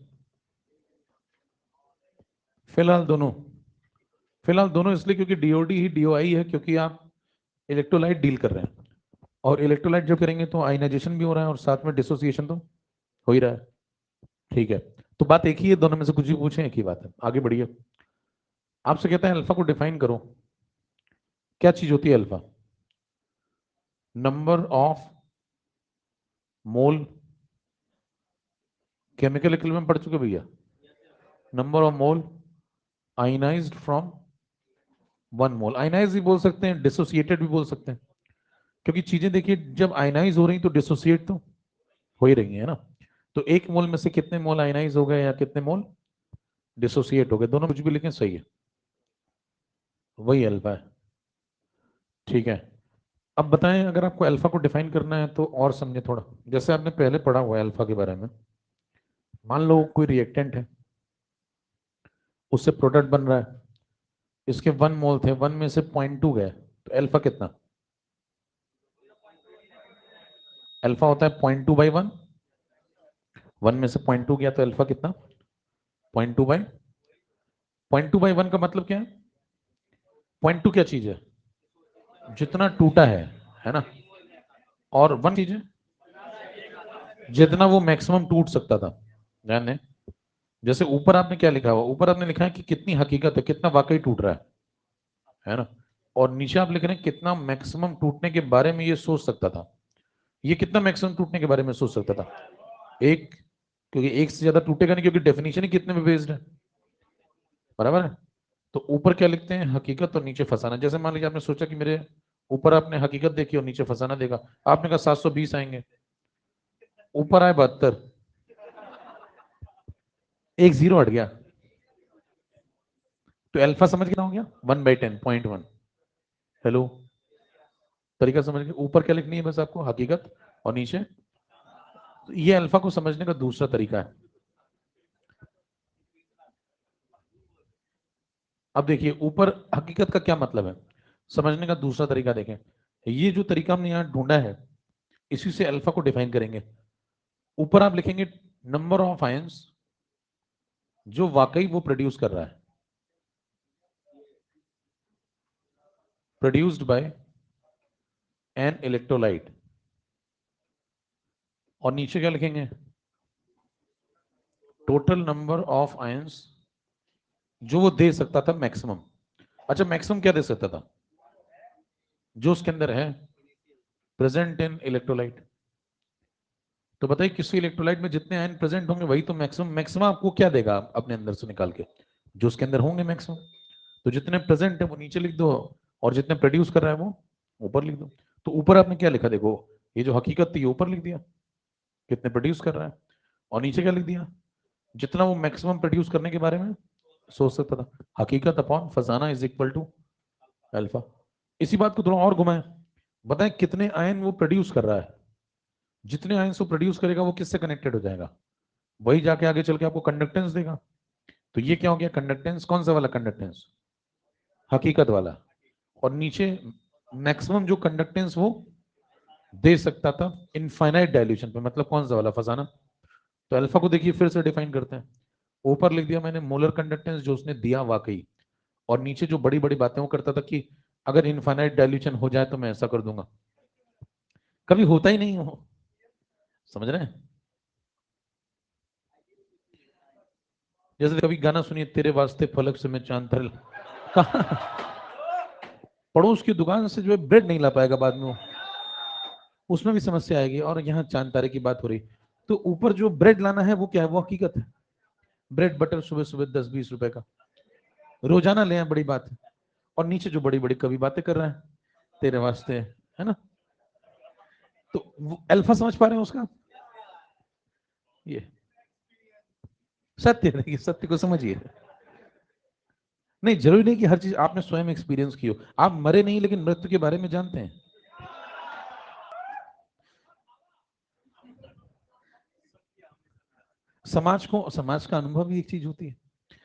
फिलहाल दोनों, फिलहाल दोनों इसलिए क्योंकि डीओडी ही डीओआई है, क्योंकि आप इलेक्ट्रोलाइट डील कर रहे हैं, और इलेक्ट्रोलाइट जब करेंगे तो आयनाइजेशन भी हो रहा है और साथ में डिसोसिएशन तो हो ही रहा है, ठीक है। तो बात एक ही है, दोनों में से कुछ भी पूछें एक ही बात है, आगे बढ़िए। आपसे कहता है अल्फा को डिफाइन करो, क्या चीज होती है alpha, number of mole, chemical equilibrium पढ़ चुके भैया, number of mole ionised from 1 mole, ionise भी बोल सकते हैं, डिसोसिएटेड भी बोल सकते हैं, क्योंकि चीजें देखिए जब आयनाइज हो रही तो डिसोसिएट तो हो ही रही है ना। तो 1 मोल में से कितने मोल आयनाइज हो गए या कितने मोल डिसोसिएट हो गए, दोनों कुछ भी लिखें सही है, वही अल्फा है, ठीक है। अब बताएं, अगर आपको अल्फा को डिफाइन करना है तो और समझे थोड़ा, जैसे आपने पहले पढ़ा हुआ है अल्फा के बारे में। मान लो कोई रिएक्टेंट है, उससे प्रोडक्ट बन रहा है, इसके 1 मोल थे, 1 में से 0.2 गए, तो अल्फा कितना, अल्फा होता है 0.2/1, 1 में से 0.2 गया तो अल्फा कितना 0.2/1 का मतलब क्या है? 0.2 क्या चीज है? जितना टूटा है ना? और 1 चीज है जितना वो मैक्सिमम टूट सकता था। ध्यान दें, जैसे ऊपर आपने क्या लिखा हुआ, ऊपर आपने लिखा है कि कितनी हकीकत है, कितना वाकई टूट रहा है ना? और नीचे आप लिख रहे हैं कितना मैक्सिमम टूटने के बारे में ये सोच सकता था। ये कितना मैक्सिमम टूटने के बारे में सोच सकता था? एक, क्योंकि एक से ज्यादा टूटेगा नहीं, क्योंकि डेफिनेशन ही कितने में बेस्ड है, बराबर है। तो ऊपर क्या लिखते हैं, हकीकत, और नीचे फसाना। जैसे मान लीजिए आपने सोचा कि मेरे ऊपर आपने हकीकत देखी और नीचे फसाना देखा, आपने कहा 720 आएंगे, ऊपर आए 72, एक जीरो हट गया, तो अल्फा समझ कितना हो गया 1/10, 0.1। हेलो, तरीका समझ गए? ऊपर क्या लिखनी है बस आपको, हकीकत, और नीचे। तो ये अल्फा को समझने का दूसरा तरीका है। अब देखिए ऊपर हकीकत का क्या मतलब है, समझने का दूसरा तरीका देखें। ये जो तरीका हमने यहाँ ढूंढा है, इसी से अल्फा को डिफाइन करेंगे। ऊपर आप लिखेंगे नंबर ऑफ आयंस जो वाकई वो प्रोड्यूस कर रहा है, प्रोड्यूस्ड बाय एन इलेक्ट्रोलाइट। और नीचे क्या लिखेंगे, टोटल नंबर ऑफ आयंस जो वो दे सकता था मैक्सिमम। अच्छा, मैक्सिमम क्या दे सकता था? जो उसके अंदर है प्रेजेंट इन इलेक्ट्रोलाइट। तो बताइए किसी इलेक्ट्रोलाइट में जितने आयन प्रेजेंट होंगे वही तो मैक्सिमम। मैक्सिमम आपको क्या देगा अपने अंदर से निकाल के? जो उसके अंदर होंगे मैक्सिमम। तो जितने प्रेजेंट है वो नीचे लिख दो, और जितने प्रोड्यूस कर रहा है वो ऊपर लिख दो। तो ऊपर आपने क्या लिखा देखो, ये जो हकीकत थी ये ऊपर लिख दिया, कितने प्रोड्यूस कर रहा है, और नीचे क्या लिख दिया, जितना वो मैक्सिमम प्रोड्यूस करने के बारे में सोच सकता था। हकीकत upon Fasana is equal to alpha. इसी बात को थोड़ा और घुमाएं, बताएं कितने आयन वो प्रोड्यूस कर रहा है। जितने आयन वो प्रोड्यूस करेगा वो किससे कनेक्टेड हो जाएगा, वही जाके आगे चल के आपको कंडक्टेंस देगा। तो ये क्या हो गया, कंडक्टेंस। कौन सा वाला कंडक्टेंस? हकीकत वाला। और नीचे मैक्सिमम जो कंडक्टेंस वो दे सकता था इनफाइनाइट डायल्यूशन पे, मतलब कौन सा वाला, फसाना। तो अल्फा को देखिए फिर से डिफाइन करते हैं। ऊपर लिख दिया मैंने मोलर कंडक्टेंस जो उसने दिया वाकई, और नीचे जो बड़ी बड़ी बातें वो करता था कि अगर इनफाइनाइट डायल्यूशन हो जाए तो मैं ऐसा कर दूंगा। कभी होता ही नहीं हो, समझ रहे हैं? जैसे कभी गाना सुनिए, तेरे वास्ते फलक से मैं चांद तरल, पड़ोस की दुकान से जो है ब्रेड नहीं ला पाएगा बाद में वो, उसमें भी समस्या आएगी। और यहाँ चांद तारे की बात हो रही, तो ऊपर जो ब्रेड लाना है वो क्या है, वो हकीकत है। ब्रेड बटर सुबह सुबह 10-20 रुपए का रोजाना ले आए, बड़ी बात है। और नीचे जो बड़ी बड़ी कवि बातें कर रहे हैं तेरे वास्ते, है ना? तो अल्फा समझ पा रहे हैं उसका? ये सत्य है, देखिए सत्य को समझिए। नहीं, जरूरी नहीं कि हर चीज आपने स्वयं एक्सपीरियंस की हो। आप मरे नहीं लेकिन मृत्यु के बारे में जानते हैं। समाज का अनुभव भी एक चीज होती है।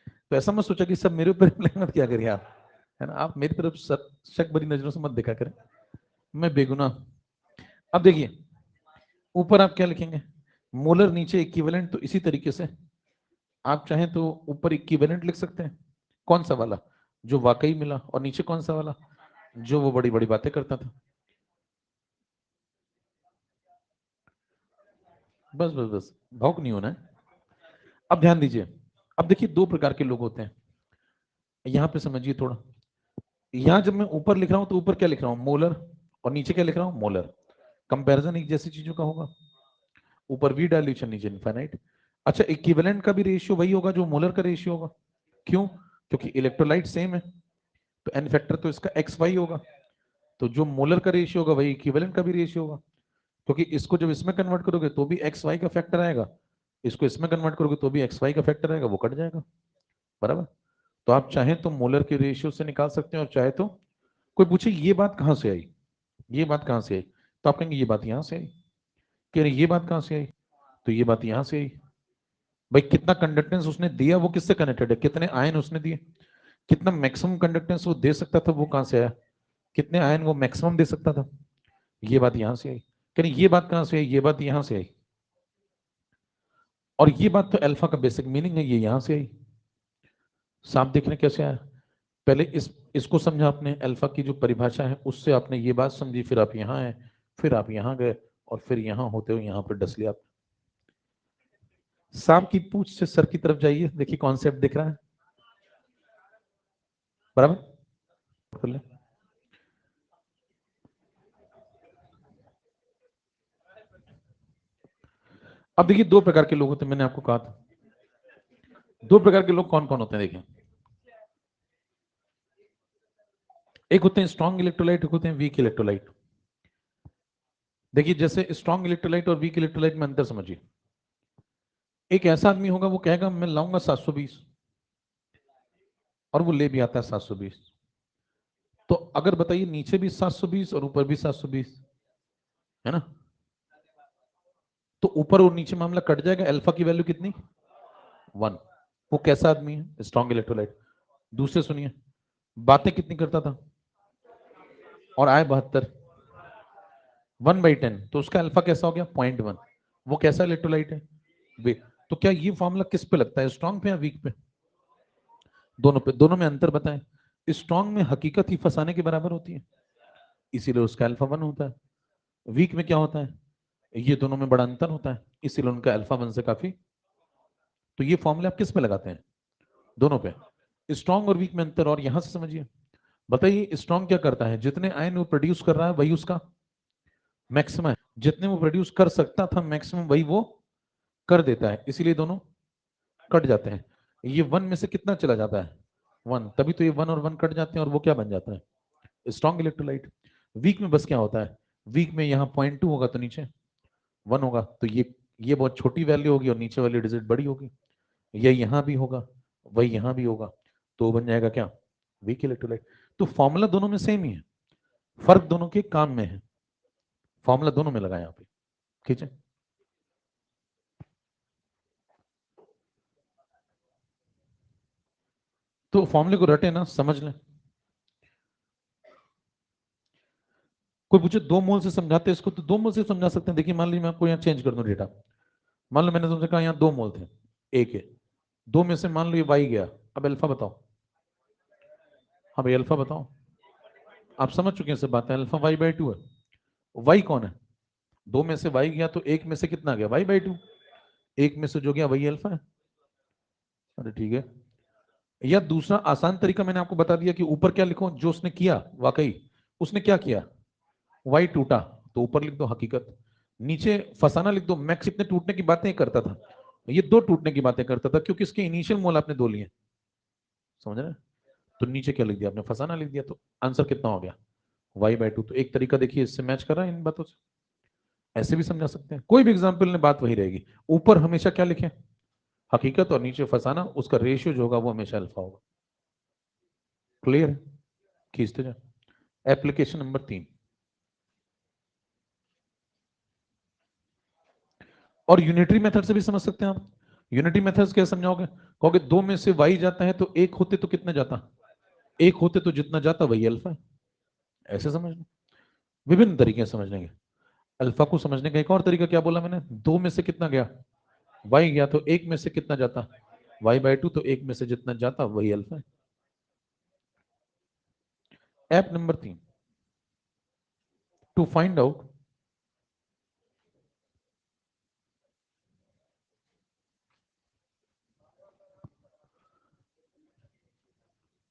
तो ऐसा मत सोचा कि सब मेरे ऊपर मत क्या करिए आप, है ना? आप मेरी तरफ शक भरी नजरों से मत देखा करें, मैं बेगुनाह। अब देखिए ऊपर आप क्या लिखेंगे, मोलर, नीचे इक्विवेलेंट। तो इसी तरीके से आप चाहें तो ऊपर इक्विवेलेंट लिख सकते हैं, कौन सा वाला, जो वाकई मिला, और नीचे कौन सा वाला, जो वो बड़ी बड़ी बातें करता था। बस बस बस, भावुक नहीं होना है। अब ध्यान दीजिए, अब देखिए दो प्रकार के लोग होते हैं, यहां पे समझिए थोड़ा। यहां जब मैं ऊपर लिख रहा हूं तो ऊपर क्या लिख रहा हूं, मोलर, और नीचे क्या लिख रहा हूं, मोलर। कंपैरिजन एक जैसी चीजों का होगा, ऊपर वी डायल्यूशन नीचे इनफाइनाइट। अच्छा, इक्विवेलेंट का भी रेशियो वही होगा जो मोलर का रेशियो होगा। क्यों? क्योंकि इलेक्ट्रोलाइट सेम है, तो एन फैक्टर तो इसका एक्स वाई होगा। तो जो मोलर का रेशियो होगा वही इक्विवेलेंट का भी रेशियो होगा, क्योंकि इसको जब इसमें कन्वर्ट करोगे तो भी एक्स वाई का फैक्टर आएगा, इसको इसमें कन्वर्ट करोगे तो भी एक्स वाई का फैक्टर आएगा, वो कट जाएगा, बराबर। तो आप चाहें तो मोलर के रेशियो से निकाल सकते हैं, और चाहे तो कोई पूछे ये बात कहां से आई, ये बात कहां से आई, तो आप कहेंगे ये बात यहां से आई। कह रहे ये बात कहां से आई, तो ये बात यहां से आई। भाई कितना कंडक्टेंस उसने दिया वो किससे कनेक्टेड है, कितने आयन उसने दिए, कितना मैक्सिमम कंडक्टेंस वो दे सकता था वो कहां से आया, कितने आयन वो मैक्सिमम दे सकता था, ये बात यहां से आई। कहीं ये बात कहां से आई, ये बात यहां से आई, और ये बात तो अल्फा का बेसिक मीनिंग है, ये यहां से आई। सांप देखने कैसे आया? पहले इसको समझा आपने, अल्फा की जो परिभाषा है उससे आपने ये बात समझी, फिर आप यहाँ आए, फिर आप यहाँ गए, और फिर यहाँ होते हुए यहाँ पर डस लिया। सांप की पूंछ से सर की तरफ जाइए, देखिए कॉन्सेप्ट दिख रहा है बराबर। अब देखिए दो प्रकार के लोग होते हैं, मैंने आपको कहा था दो प्रकार के लोग कौन कौन होते हैं। देखिए, एक होते हैं स्ट्रॉन्ग इलेक्ट्रोलाइट, एक होते हैं वीक इलेक्ट्रोलाइट। देखिए जैसे स्ट्रॉन्ग इलेक्ट्रोलाइट और वीक इलेक्ट्रोलाइट में अंतर समझिए। एक ऐसा आदमी होगा वो कहेगा मैं लाऊंगा 720, और वो ले भी आता है 720। तो अगर बताइए नीचे भी 720 और ऊपर भी 720 है ना, तो ऊपर और नीचे मामला कट जाएगा। अल्फा की वैल्यू कितनी? 1। वो कैसा आदमी है? Strong electrolyte. दूसरे सुनिए, बातें कितनी करता था और आए 72, 1/10, तो उसका अल्फा कैसा हो गया? 0.1। वो कैसा इलेक्ट्रोलाइट है? वे। तो क्या ये फॉर्मूला किस पे लगता है, स्ट्रॉन्ग पे या वीक पे? दोनों पे। दोनों में अंतर बताएं। स्ट्रॉन्ग में हकीकत ही फंसाने के बराबर होती है, इसीलिए उसका अल्फा 1 होता है। वीक में क्या होता है? ये दोनों में बड़ा अंतर होता है, इसीलिए उनका अल्फा 1 से काफी। तो ये फॉर्मूले आप किस पे लगाते हैं? दोनों पे। स्ट्रॉन्ग और वीक में अंतर, और यहां से समझिए। बताइए स्ट्रॉन्ग क्या करता है? जितने आयन वो प्रोड्यूस कर रहा है वही उसका मैक्सिमम है, जितने वो प्रोड्यूस कर सकता था मैक्सिमम वही वो कर देता है, इसीलिए दोनों कट जाते हैं। ये 1 में से कितना चला जाता है? 1, तभी तो ये 1 और 1 कट जाते हैं और वो क्या बन जाता है? Strong electrolyte. वीक में बस क्या होता है? वीक में यहाँ 0.2 होगा तो नीचे 1 होगा, तो ये बहुत छोटी वैल्यू होगी और नीचे वाली डिजिट बड़ी होगी। ये यहाँ भी होगा, वही यहाँ भी होगा, तो बन जाएगा क्या? Weak electrolyte. तो फॉर्मूला दोनों में सेम ही है, फर्क दोनों के काम में है। फॉर्मूला दोनों में लगा यहाँ पे, ठीक है। तो फॉर्मूले को रटे ना, समझ लें। कोई पूछे 2 मोल से समझाते हैं इसको, तो 2 मोल से समझा सकते हैं। देखिए मान लीजिए मैं आपको यहाँ चेंज कर दूं डेटा। मान लो मैंने तुमसे कहा यहाँ 2 मोल थे, एक है, दो में से मान लो ये वाई गया। अब अल्फा बताओ। हाँ भाई अल्फा बताओ। आप समझ चुके हैं सब बातें, अल्फा y/2 है। वाई कौन है? दो में से वाई गया तो एक में से कितना गया? y/2। एक में से जो गया वही अल्फा है। अरे ठीक है। या दूसरा आसान तरीका मैंने आपको बता दिया कि ऊपर क्या लिखो, जो उसने किया वाकई उसने क्या किया, वाई टूटा, तो ऊपर लिख दो हकीकत, नीचे फसाना लिख दो मैक्स। इतने टूटने की बातें करता था, ये 2 टूटने की बातें करता था क्योंकि इसके इनिशियल मोल आपने 2 लिए, समझ रहे हैं? तो नीचे क्या लिख दिया आपने? फसाना लिख दिया, तो आंसर कितना हो गया? y/2। तो एक तरीका देखिए इससे मैच कर रहा है इन बातों से, ऐसे भी समझा सकते हैं। कोई भी एग्जाम्पल में बात वही रहेगी, ऊपर हमेशा क्या लिखे? हकीकत, और नीचे फसाना, उसका रेशियो जो होगा वो हमेशा अल्फा होगा। क्लियर है? खींचते जाए। एप्लीकेशन नंबर 3, और यूनिटरी मेथड से भी समझ सकते हैं आप। यूनिटरी मेथड्स क्या समझाओगे? कहोगे 2 में से वाई जाता है तो एक होते तो कितना जाता? एक होते तो जितना जाता वही अल्फा है, ऐसे समझ लो। विभिन्न तरीके से समझने के। अल्फा को समझने का एक और तरीका क्या बोला मैंने? 2 में से कितना गया? वाई गया, तो एक में से कितना जाता? y/2, तो एक में से जितना जाता वही अल्फा है। ऐप नंबर 3, टू फाइंड आउट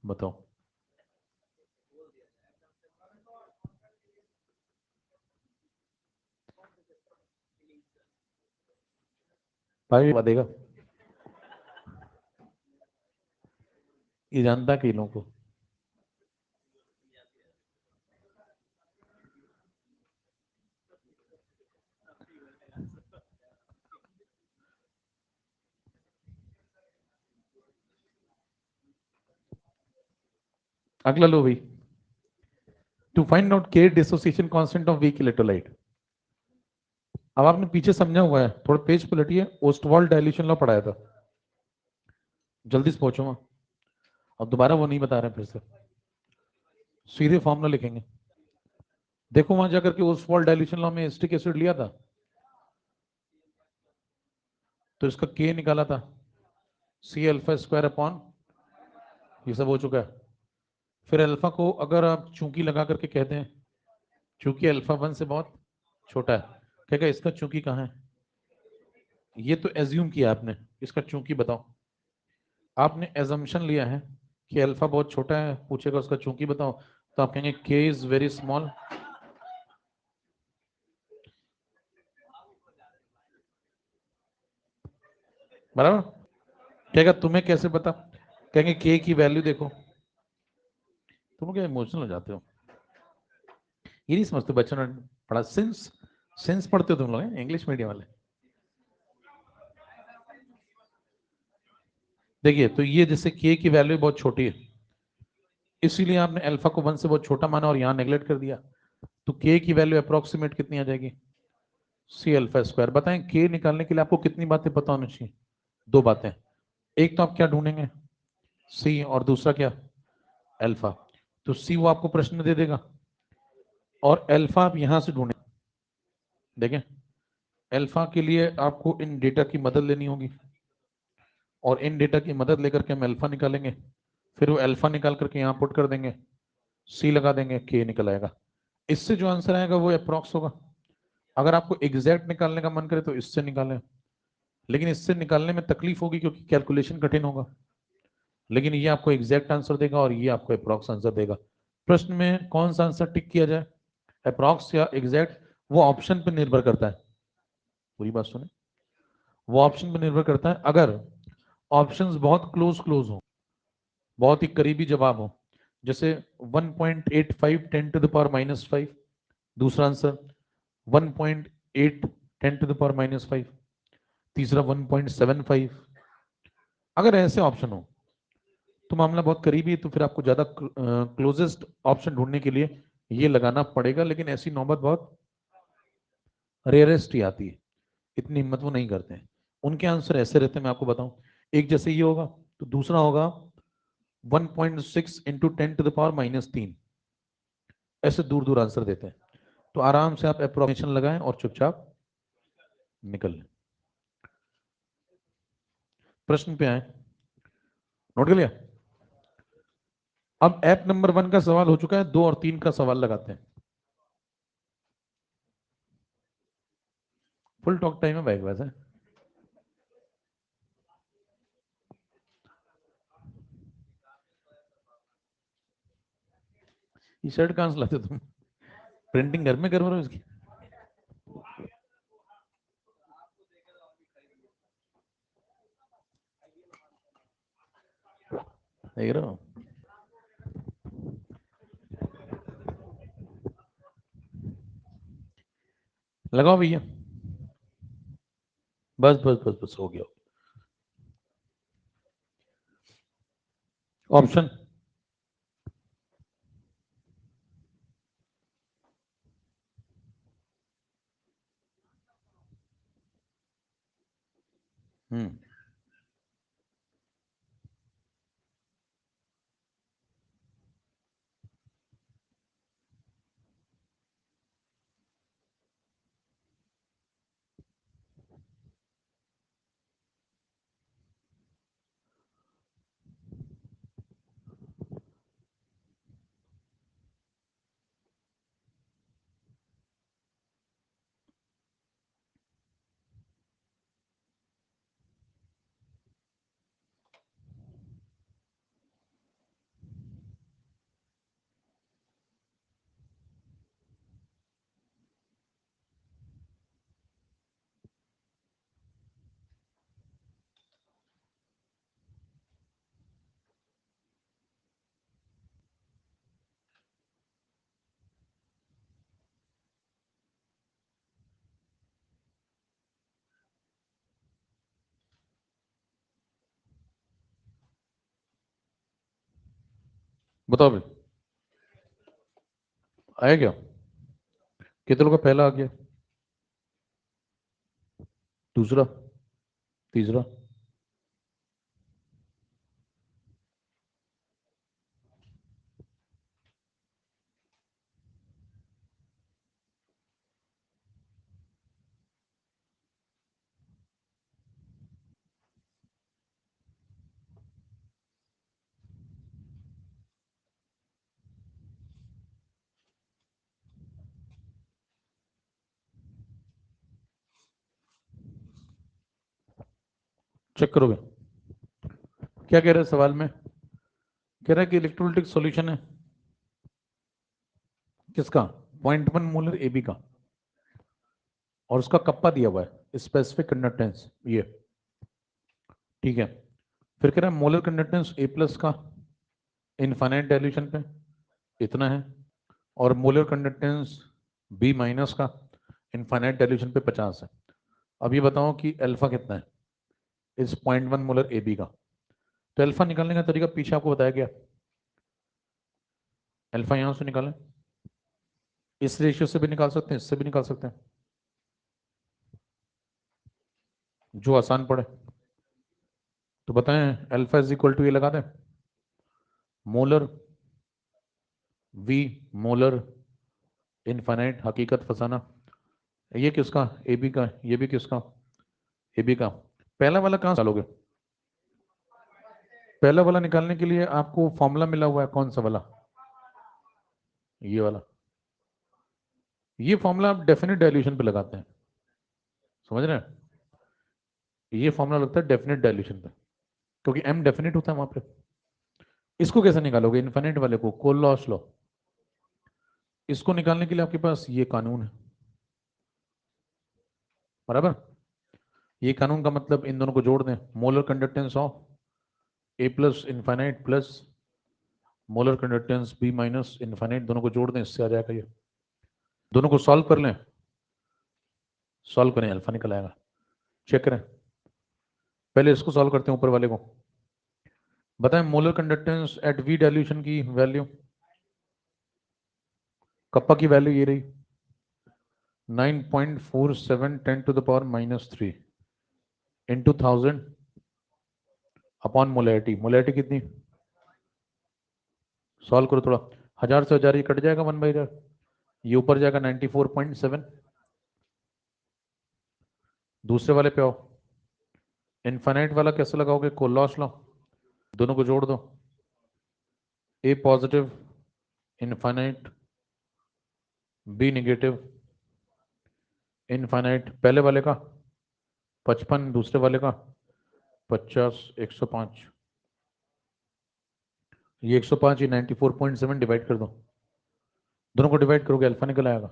बताओ भाई, देगा ये जानता कि लोगों को। अगला लो भाई, टू फाइंड आउट के dissociation constant of weak electrolyte. अब आपने पीछे समझा हुआ है, थोड़ा पेज पलटिए, ओस्टवाल्ड डाइल्यूशन लॉ पढ़ाया था, जल्दी से पहुंचो वहां। अब दोबारा वो नहीं बता रहे, फिर से सीधे फॉर्मूला लिखेंगे। देखो वहां जाकर के उस फॉल्ट डाइल्यूशन लॉ में एसिटिक एसिड लिया था तो इसका के निकाला था सी अल्फा स्क्वायर अपॉन, ये सब हो चुका है। फिर अल्फा को अगर आप चूंकि लगा करके कहते हैं, चूंकि अल्फा 1 से बहुत छोटा है, कहेगा इसका चूंकि कहाँ है? ये तो एज्यूम किया आपने, इसका चूंकि बताओ। आपने एजम्पशन लिया है कि अल्फा बहुत छोटा है, पूछेगा उसका चूंकि बताओ, तो आप कहेंगे के इज वेरी स्मॉल। बराबर। कहेगा तुम्हें कैसे पता? कहेंगे के की वैल्यू देखो। तुम क्या इमोशनल हो जाते हो? ये नहीं समझते बच्चों ने पढ़ा, सिंस सिंस पढ़ते हो तुम लोग इंग्लिश मीडियम वाले। देखिए तो ये जैसे के की वैल्यू बहुत छोटी है, इसीलिए आपने अल्फा को 1 से बहुत छोटा माना और यहाँ नेग्लेक्ट कर दिया। तो के की वैल्यू अप्रोक्सीमेट कितनी आ जाएगी? C alpha square. बताएं के निकालने के लिए आपको कितनी बातें पता होनी चाहिए? दो बातें। एक तो आप क्या ढूंढेंगे? सी, और दूसरा क्या? अल्फा। तो सी वो आपको प्रश्न में दे देगा और अल्फा आप यहां से ढूंढेंगे। देखें, अल्फा के लिए आपको इन डेटा की मदद लेनी होगी और इन डेटा की मदद लेकर के हम अल्फा निकालेंगे, फिर वो अल्फा निकाल करके यहाँ पुट कर देंगे, सी लगा देंगे, के निकल आएगा। इससे जो आंसर आएगा वो अप्रॉक्स होगा। अगर आपको एग्जैक्ट निकालने का मन करे तो इससे निकालें, लेकिन इससे निकालने में तकलीफ होगी क्योंकि कैलकुलेशन कठिन होगा। लेकिन ये आपको एग्जैक्ट आंसर देगा और ये आपको अप्रॉक्स आंसर देगा। प्रश्न में कौन सा आंसर टिक किया जाए, अप्रॉक्स या एग्जैक्ट, वो ऑप्शन पर निर्भर करता है। पूरी बात सुने, वो ऑप्शन पर निर्भर करता है। अगर ऑप्शंस बहुत क्लोज क्लोज हो, बहुत ही करीबी जवाब हो, जैसे 1.85 10 टू द पावर -5, दूसरा आंसर 1.8 10 टू द पावर -5, तीसरा 1.75, अगर ऐसे ऑप्शन हो तो मामला बहुत करीबी है, तो फिर आपको ज्यादा क्लोजेस्ट ऑप्शन ढूंढने के लिए ये लगाना पड़ेगा। लेकिन ऐसी नौबत बहुत रेयरेस्ट ही आती है, इतनी हिम्मत वो नहीं करते हैं। उनके आंसर ऐसे रहते हैं, मैं आपको बताऊं, एक जैसे ये होगा तो दूसरा होगा 1.6 इंटू 10 टू द पावर -3, ऐसे दूर दूर आंसर देते हैं। तो आराम से आप अप्रोक्सीमेशन लगाएं और चुपचाप निकल लें। प्रश्न पे आए, नोट कर लिया? अब ऐप नंबर 1 का सवाल हो चुका है, 2 और 3 का सवाल लगाते हैं। फुल टॉक टाइम है बैग वैसे। ये शर्ट कहां से लाते हो तुम? प्रिंटिंग घर में कर रहे हो इसकी? देख रहे हो? लगाओ भैया, बस बस बस बस हो गया। ऑप्शन हम्म बताओ भाई, आया क्या? कितने लोग का पहला आ गया? दूसरा? तीसरा? चेक करोगे क्या कह रहा है सवाल में? कह रहा है कि इलेक्ट्रोलाइटिक सॉल्यूशन है किसका? 0.1 मोलर AB का, और उसका कप्पा दिया हुआ है स्पेसिफिक कंडक्टेंस ये, ठीक है। फिर कह रहा है मोलर कंडक्टेंस A+ का इनफाइनाइट डाइल्यूशन पे इतना है, और मोलर कंडक्टेंस B- का इनफाइनाइट डाइल्यूशन पे 50 है। अब ये बताओ कि अल्फा कितना है इस 0.1 मोलर AB का? तो अल्फा निकालने का तरीका पीछे आपको बताया गया। अल्फा यहां से निकालें, इस रेशियो से भी निकाल सकते हैं, इससे भी निकाल सकते हैं, जो आसान पड़े। तो बताएं अल्फा इज इक्वल टू ये लगा दें, मोलर V मोलर इनफाइनाइट हकीकत फसाना। ये किसका? AB का। ये भी किसका? AB का। पहला वाला कहां से डालोगे? पहला वाला निकालने के लिए आपको फॉर्मूला मिला हुआ है, कौन सा वाला? ये वाला। ये फॉर्मूला आप डेफिनेट डाइल्यूशन पे लगाते हैं, समझ रहे हैं? ये फॉर्मूला लगता है डेफिनेट डाइल्यूशन पे, क्योंकि M डेफिनेट होता है वहां पे। इसको कैसे निकालोगे इनफाइनाइट वाले को? कोलॉस लॉ। इसको निकालने के लिए आपके पास ये कानून है, बराबर। ये कानून का मतलब इन दोनों को जोड़ दें, molar conductance of A+ infinite plus molar conductance B- infinite, दोनों को जोड़ दें, इससे आ जाएगा ये। दोनों को सॉल्व कर लें, सॉल्व करें, अल्फा निकल आएगा। चेक करें, पहले इसको सॉल्व करते हैं ऊपर वाले को। बताएं molar conductance at V dilution की वैल्यू, कप्पा की वैल्यू ये रही 9.47 10⁻³ इंटू 1000 अपॉन मोलैरिटी। मोलैरिटी कितनी? सॉल्व करो थोड़ा, 1000 से 1000 ये कट जाएगा 1/1000, ये ऊपर जाएगा 94.7। दूसरे वाले पे आओ, इनफाइनाइट वाला कैसे लगाओगे? कोलॉस लॉ। दोनों को जोड़ दो, A positive infinite B negative infinite. पहले वाले का 55, दूसरे वाले का 50, 105। ये 105, ये 94.7 डिवाइड कर दो, दोनों को डिवाइड करोगे अल्फा निकल आएगा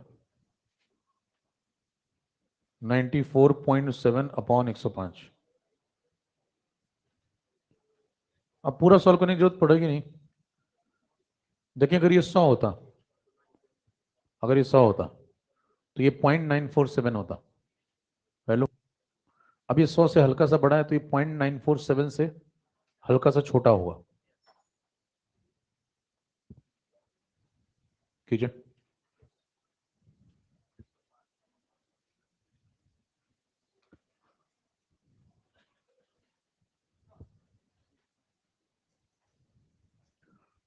94.7 अपॉन 105। अब पूरा सॉल्व करने की जरूरत पड़ेगी नहीं। देखिए अगर ये 100 होता, अगर ये 100 होता तो ये 0.947 होता वैल्यू। अब ये 100 से हल्का सा बड़ा है, तो ये 0.947 से हल्का सा छोटा होगा। कीजिए,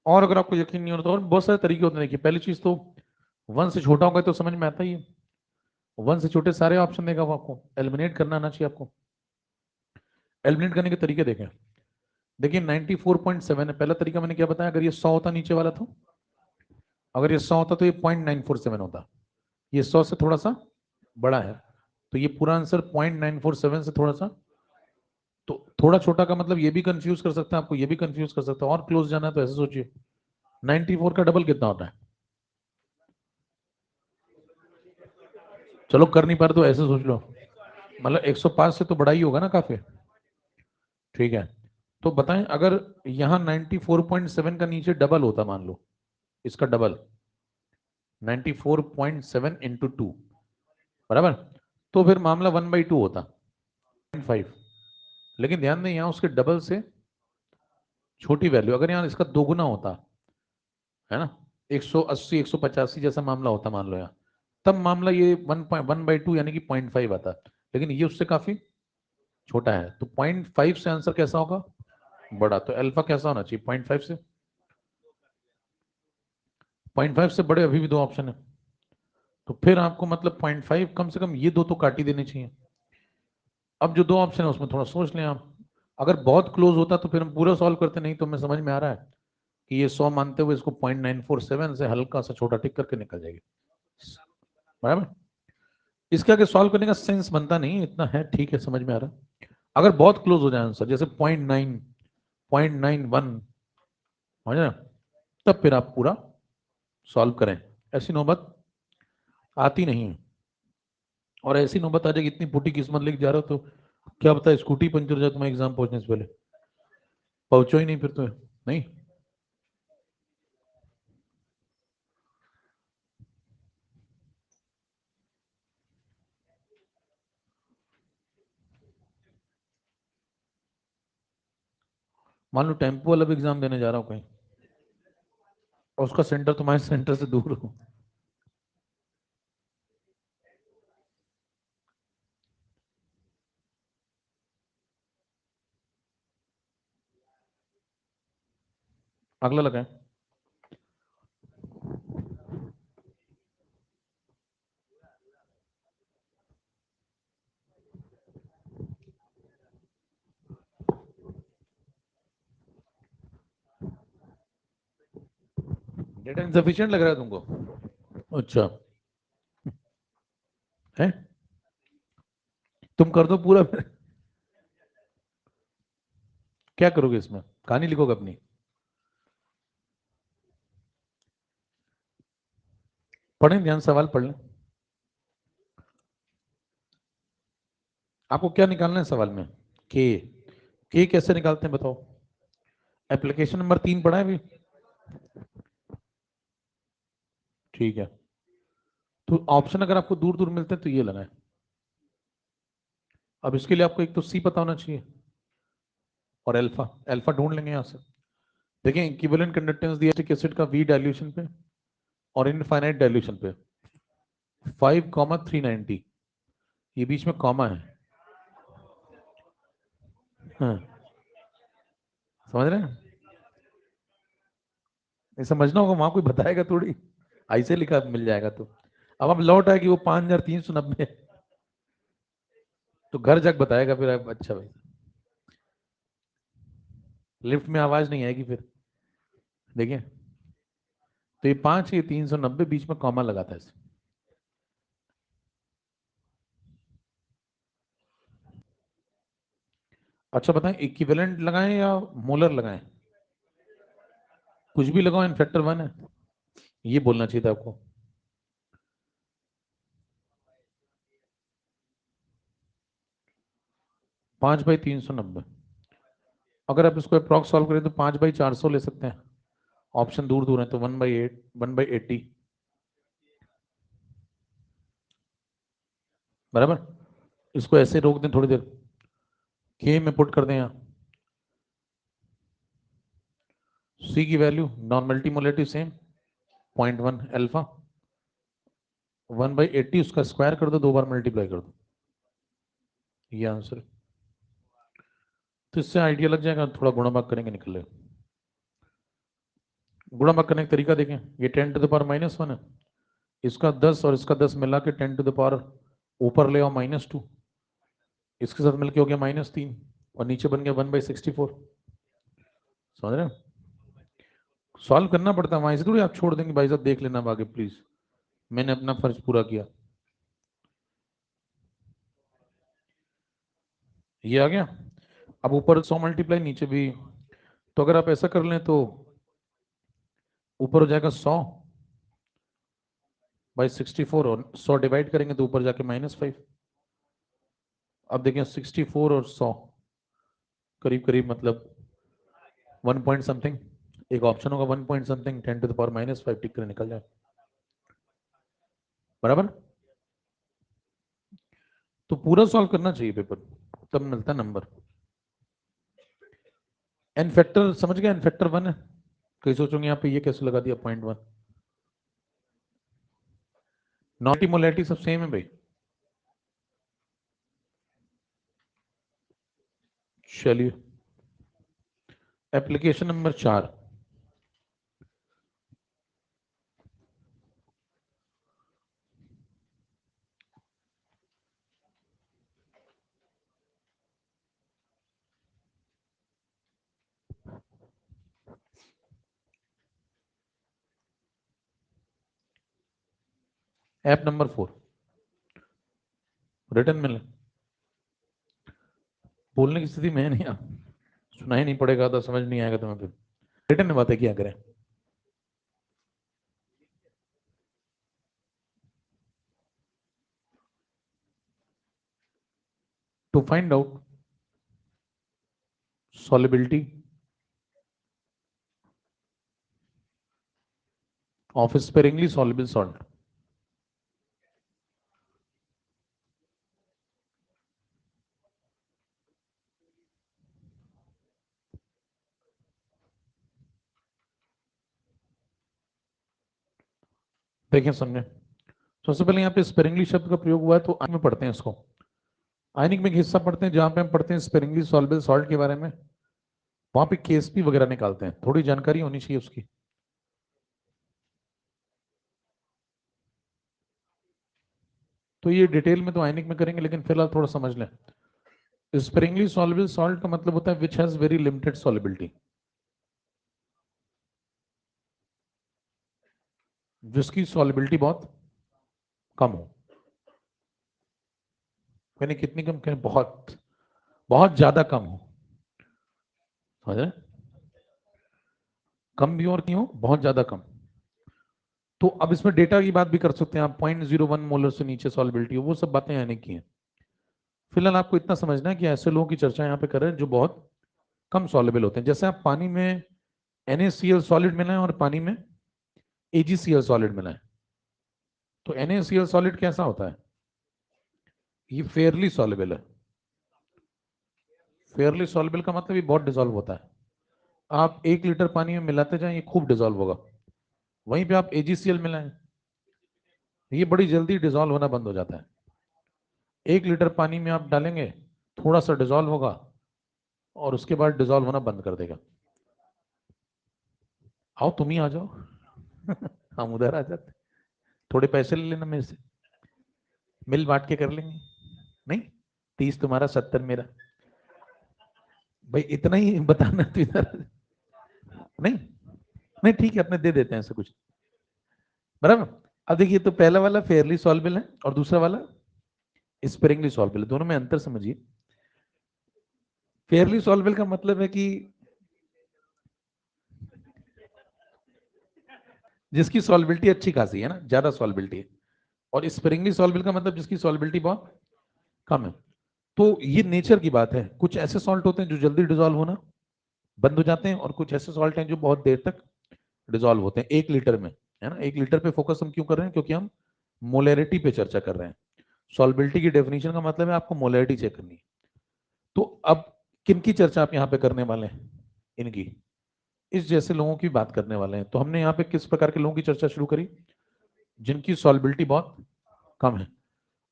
और अगर आपको यकीन नहीं हो रहा तो और बहुत सारे तरीके होते हैं। देखिए पहली चीज तो 1 से छोटा होगा तो समझ में आता ही है, 1 से छोटे सारे ऑप्शन देगा वो, आपको एलिमिनेट करना आना चाहिए। आपको एलिमिनेट करने के तरीके देखें। देखिए 94.7 है, पहला तरीका मैंने क्या बताया, अगर ये 100 होता नीचे वाला, तो अगर ये 100 होता तो ये 0.947 होता, ये 100 से थोड़ा सा बड़ा है, तो ये पूरा आंसर 0.947 से थोड़ा सा, तो थोड़ा छोटा का मतलब ये भी कंफ्यूज कर सकता है आपको, ये भी कंफ्यूज कर सकता है। और क्लोज जाना है तो ऐसे सोचिए 94 का डबल कितना होता है? चलो कर नहीं पा रहे तो ऐसे सोच लो, मतलब 105 से तो बड़ा ही होगा ना काफी, ठीक है। तो बताएं अगर यहाँ 94.7 का नीचे डबल होता, मान लो इसका डबल 94.7 इंटू 2, बराबर, तो फिर मामला 1/2 होता, 0.5। लेकिन ध्यान दें यहाँ उसके डबल से छोटी वैल्यू, अगर यहाँ इसका दोगुना होता है ना, 180 185 जैसा मामला होता मान लो यहाँ, तब मामला ये 1/2 यानी कि 0.5 आता। लेकिन ये उससे काफी छोटा है, तो 0.5 से आंसर कैसा होगा? बड़ा। तो अल्फा कैसा होना चाहिए? 0.5 से, 0.5 से बड़े अभी भी दो ऑप्शन है, तो फिर आपको मतलब 0.5 कम से कम ये दो तो काट ही देने चाहिए। अब जो दो ऑप्शन है उसमें थोड़ा सोच लें आप, अगर बहुत क्लोज होता तो फिर हम पूरा सॉल्व करते, नहीं तो हमें समझ में आ रहा है कि ये 100 मानते हुए इसको 0.947 से हल्का सा छोटा टिक करके निकल जाएगी, बराबर। इसके आगे सॉल्व करने का सेंस बनता नहीं, इतना है ठीक है, समझ में आ रहा है। अगर बहुत क्लोज हो जाए आंसर, जैसे 0.9, 0.91 हो जाए, तब फिर आप पूरा सॉल्व करें। ऐसी नौबत आती नहीं है, और ऐसी नौबत आ जाएगी, इतनी फूटी किस्मत लेके जा रहे हो तो क्या पता स्कूटी पंचर हो जाए तुम्हारे एग्जाम पहुंचने से पहले, पहुंचो ही नहीं फिर तो नहीं। मान लो टेम्पो वाला भी एग्जाम देने जा रहा हूँ कहीं, और उसका सेंटर तुम्हारे सेंटर से दूर हो, अगला लगाए। डेटा इनसफिशिएंट लग रहा है तुमको? अच्छा है, तुम कर दो पूरा फिर। क्या करोगे इसमें, कहानी लिखोगे अपनी? पढ़ें ध्यान, सवाल पढ़ लें। आपको क्या निकालना है सवाल में? के के कैसे निकालते हैं बताओ? एप्लीकेशन नंबर 3 पढ़ा है अभी? ठीक है, तो ऑप्शन अगर आपको दूर दूर मिलते हैं तो ये लगाएं। अब इसके लिए आपको एक तो सी पता होना चाहिए, और अल्फा, अल्फा ढूंढ लेंगे यहाँ से। देखिए इक्विवेलेंट कंडक्टेंस दिया एसिटिक एसिड का वी डाइल्यूशन पे और इनफाइनाइट डाइल्यूशन पे 5,390, ये बीच में कॉमा है। हाँ, समझ रहे हैं? ये समझना होगा, वहां कोई बताएगा थोड़ी, ऐसे लिखा मिल जाएगा तो। अब आप लौट आए कि वो 5,390, तो घर जाके बताएगा फिर आप, अच्छा भाई लिफ्ट में आवाज नहीं आएगी फिर। देखिए, तो ये 5, ये 390, बीच में कॉमा लगाता है इसे। अच्छा बताएं, इक्विवेलेंट लगाएं या मोलर लगाएं? कुछ भी लगाओ, इनफेक्टर 1 है, ये बोलना चाहिए था आपको। 5/390, अगर आप इसको अप्रॉक्स सॉल्व करें तो 5/400 ले सकते हैं, ऑप्शन दूर दूर है तो 1/8, 1/80, बराबर। इसको ऐसे रोक दें थोड़ी देर, के में पुट कर दें यहाँ, सी की वैल्यू नॉर्मलिटी मोलेटिव सेम 0.1 अल्फा, 1/80, उसका स्क्वायर कर दो, 2 बार मल्टीप्लाई कर दो, ये आंसर। तो इससे आइडिया लग जाएगा, थोड़ा गुणा भाग करेंगे निकल लेगा। गुणा भाग करने का तरीका देखें, ये 10⁻⁻1 है, इसका 10 और इसका 10 मिला के 10 ऊपर ले आओ -2, इसके साथ मिलके हो गया -3, और नीचे बन गया 1/64। समझ रहे हैं? सॉल्व करना पड़ता है, वहां से थोड़ी आप छोड़ देंगे भाई साहब देख लेना आगे प्लीज, मैंने अपना फर्ज पूरा किया। ये आ गया। अब ऊपर 100 मल्टीप्लाई, नीचे भी, तो अगर आप ऐसा कर लें तो ऊपर हो जाएगा 100/64, और 100 डिवाइड करेंगे तो ऊपर जाके -5। अब देखें 64 और 100 करीब करीब, मतलब 1 पॉइंट समथिंग, एक ऑप्शन होगा 1 पॉइंट समथिंग, 10⁻⁻5 टिक कर निकल जाए, बराबर। तो पूरा सॉल्व करना चाहिए पेपर, तब मिलता है नंबर। एन फैक्टर समझ गया, एन फैक्टर 1 है, कई सोचोगे यहाँ पे ये कैसे लगा दिया 0.1, नॉटी मोलैरिटी सब सेम है भाई। चलिए, application number 4, app number 4, return में लें। बोलने की स्थिति में है नहीं, आप सुनाई नहीं पड़ेगा तो समझ नहीं आएगा तुम्हें, फिर रिटर्न में बातें क्या करें। To find out solubility of sparingly soluble salt. देखिए समझे, सबसे पहले यहाँ पे स्पेरिंगली शब्द का प्रयोग हुआ है, तो आयनिक में पढ़ते हैं इसको। आयनिक में एक हिस्सा पढ़ते हैं जहां पे हम पढ़ते हैं स्पेरिंगली सॉल्युबल सॉल्ट के बारे में, वहां पे केएसपी वगैरह निकालते हैं, थोड़ी जानकारी होनी चाहिए उसकी। तो ये डिटेल में तो आयनिक में करेंगे, लेकिन फिलहाल थोड़ा समझ लें। स्पेरिंगली सॉल्युबल सॉल्ट का मतलब होता है which has very limited solubility, जिसकी सॉल्युबिलिटी बहुत कम हो। यानी कितनी कम कहें, बहुत बहुत ज्यादा कम हो, समझ रहे हैं? कम भी और क्यों, बहुत ज्यादा कम। तो अब इसमें डेटा की बात भी कर सकते हैं आप, 0.01 मोलर से नीचे सॉल्युबिलिटी हो, वो सब बातें आने की हैं। फिलहाल आपको इतना समझना है कि ऐसे लोगों की चर्चा यहाँ पे कर रहे हैं जो बहुत कम सॉल्युबल होते हैं। जैसे आप पानी में NaCl सॉलिड मिलाएं और पानी में AgCl सॉलिड मिलाएं, तो NaCl सॉलिड कैसा होता है, ये फेयरली सॉल्युबल है। फेयरली सॉल्युबल का मतलब ये बहुत डिजोल्व होता है। आप 1 लीटर पानी में मिलाते जाएं, ये खूब डिजोल्व होगा। वहीं पे आप AgCl मिलाएं, ये बड़ी जल्दी डिजोल्व होना बंद हो जाता है। 1 लीटर पानी में आप डालेंगे, थोड़ा सा डिजोल्व होगा और उसके बाद डिजोल्व होना बंद कर देगा। आओ तुम ही आ जाओ हम उधर आ जाते, थोड़े पैसे ले लेना मेरे से, मिल बांट के कर लेंगे। नहीं, 30 तुम्हारा 70 मेरा, भाई इतना ही बताना तो इधर। नहीं नहीं ठीक है, अपने दे देते हैं ऐसा कुछ, बराबर। अब देखिए, तो पहला वाला फेयरली सॉल्युबल है और दूसरा वाला स्पेरिंगली सॉल्युबल है, दोनों में अंतर समझिए। फेयरली सॉल्युबल का मतलब है कि जिसकी सॉल्युबिलिटी अच्छी खासी है ना, ज्यादा सॉल्युबिलिटी है। और स्प्रिंगली सॉल्युबल का मतलब जिसकी सॉल्युबिलिटी बहुत कम है। तो ये नेचर की बात है, कुछ ऐसे सॉल्ट होते हैं जो जल्दी डिजोल्व होना बंद हो जाते हैं, और कुछ ऐसे सॉल्ट हैं जो बहुत देर तक डिजोल्व होते हैं। 1 लीटर में, है ना, 1 लीटर पे फोकस हम क्यों कर रहे हैं, क्योंकि हम मोलैरिटी पे चर्चा कर रहे हैं। सॉल्युबिलिटी की डेफिनेशन का मतलब है आपको मोलैरिटी चेक करनी है। तो अब किनकी चर्चा आप यहाँ पे करने वाले हैं, इनकी, इस जैसे लोगों की बात करने वाले हैं। तो हमने यहाँ पे किस प्रकार के लोगों की चर्चा शुरू करी, जिनकी सॉल्युबिलिटी बहुत कम है।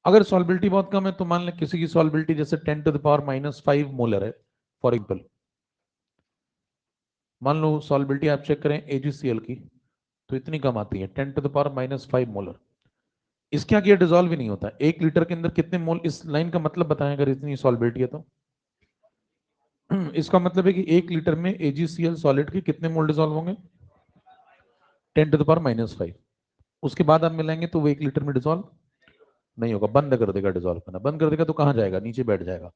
अगर सॉल्युबिलिटी बहुत कम है तो मान लें किसी की सॉल्युबिलिटी जैसे 10⁻⁻5 मोलर है, फॉर एग्जाम्पल। मान लो सॉल्युबिलिटी आप चेक करें AgCl की, तो इतनी कम आती है 10⁻⁵ मोलर। इसके आगे डिजोल्व ही नहीं होता। 1 लीटर के अंदर कितने मोल, इस लाइन का मतलब बताएं, अगर इतनी सॉल्युबिलिटी है तो इसका मतलब है कि 1 लीटर में AgCl सॉलिड के कितने मोल डिजोल्व होंगे, 10⁻⁵। उसके बाद आप मिलाएंगे तो वो 1 लीटर में डिजोल्व नहीं होगा, बंद कर देगा डिजोल्व करना। बंद कर देगा तो कहाँ जाएगा, नीचे बैठ जाएगा,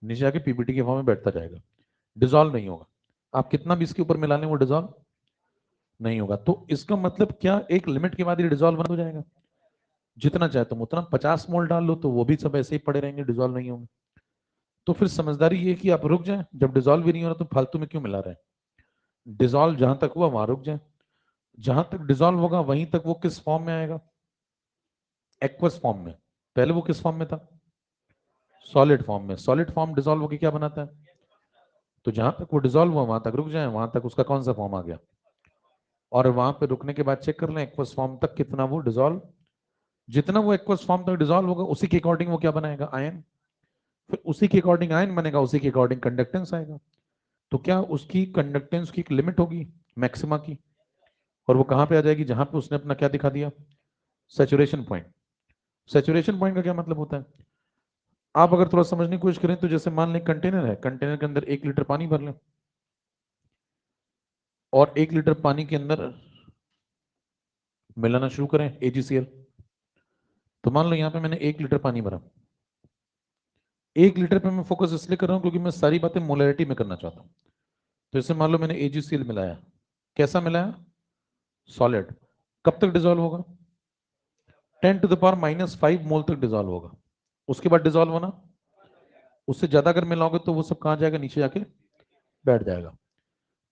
नीचे जाके PPT के फॉर्म में बैठता जाएगा, डिजोल्व नहीं होगा। आप कितना भी इसके ऊपर मिला लें वो डिजोल्व नहीं होगा। तो इसका मतलब क्या, एक लिमिट के बाद ये डिजोल्व बंद हो जाएगा। जितना चाहे तुम उतना 50 मोल डाल लो तो वो भी सब ऐसे ही पड़े रहेंगे, डिजोल्व नहीं होंगे। तो फिर समझदारी ये कि आप रुक जाएं, जब डिजोल्व ही नहीं हो रहा तो फालतू में क्यों मिला रहे हैं। डिजोल्व जहां तक हुआ वहां रुक जाए, जहां तक डिजोल्व होगा वहीं तक वो किस फॉर्म में आएगा, एक्वस फॉर्म में। पहले वो किस फॉर्म में था, सॉलिड फॉर्म में। सॉलिड फॉर्म डिजोल्व होकर क्या बनाता है, तो जहां तक वो डिजोल्व हुआ वहां तक रुक जाए, वहां तक उसका कौन सा फॉर्म आ गया। और वहां पे रुकने के बाद चेक कर लें एक्वस फॉर्म तक कितना वो डिजोल्व, जितना वो एक्वस फॉर्म तक डिजोल्व होगा उसी के अकॉर्डिंग वो क्या बनाएगा, आयन। फिर उसी के अकॉर्डिंग आयन बनेगा, उसी के अकॉर्डिंग कंडक्टेंस आएगा। तो क्या उसकी कंडक्टेंस की एक लिमिट होगी मैक्सिमा की, और वो कहां पे आ जाएगी, जहां पे उसने अपना क्या दिखा दिया, सैचुरेशन पॉइंट। सैचुरेशन पॉइंट का क्या मतलब होता है, आप अगर थोड़ा समझने की कोशिश करें तो जैसे मान लें कंटेनर है, कंटेनर के अंदर 1 लीटर पानी भर लें, और 1 लीटर पानी के अंदर मिलाना शुरू करें AgCl। तो मान लो यहाँ पे मैंने 1 लीटर पानी भरा, 1 लीटर पे मैं फोकस इसलिए कर रहा हूं क्योंकि मैं सारी बातें मोलैरिटी में करना चाहता हूं। तो इससे मान लो मैंने AgCl मिलाया, कैसा मिलाया? सॉलिड। कब तक डिजोल्व होगा? 10⁻⁻5 मोल तक डिजोल्व होगा। उसके बाद डिजोल्व होना, उससे ज्यादा अगर मिलाओगे तो वो सब कहां जाएगा? नीचे जाके बैठ जाएगा।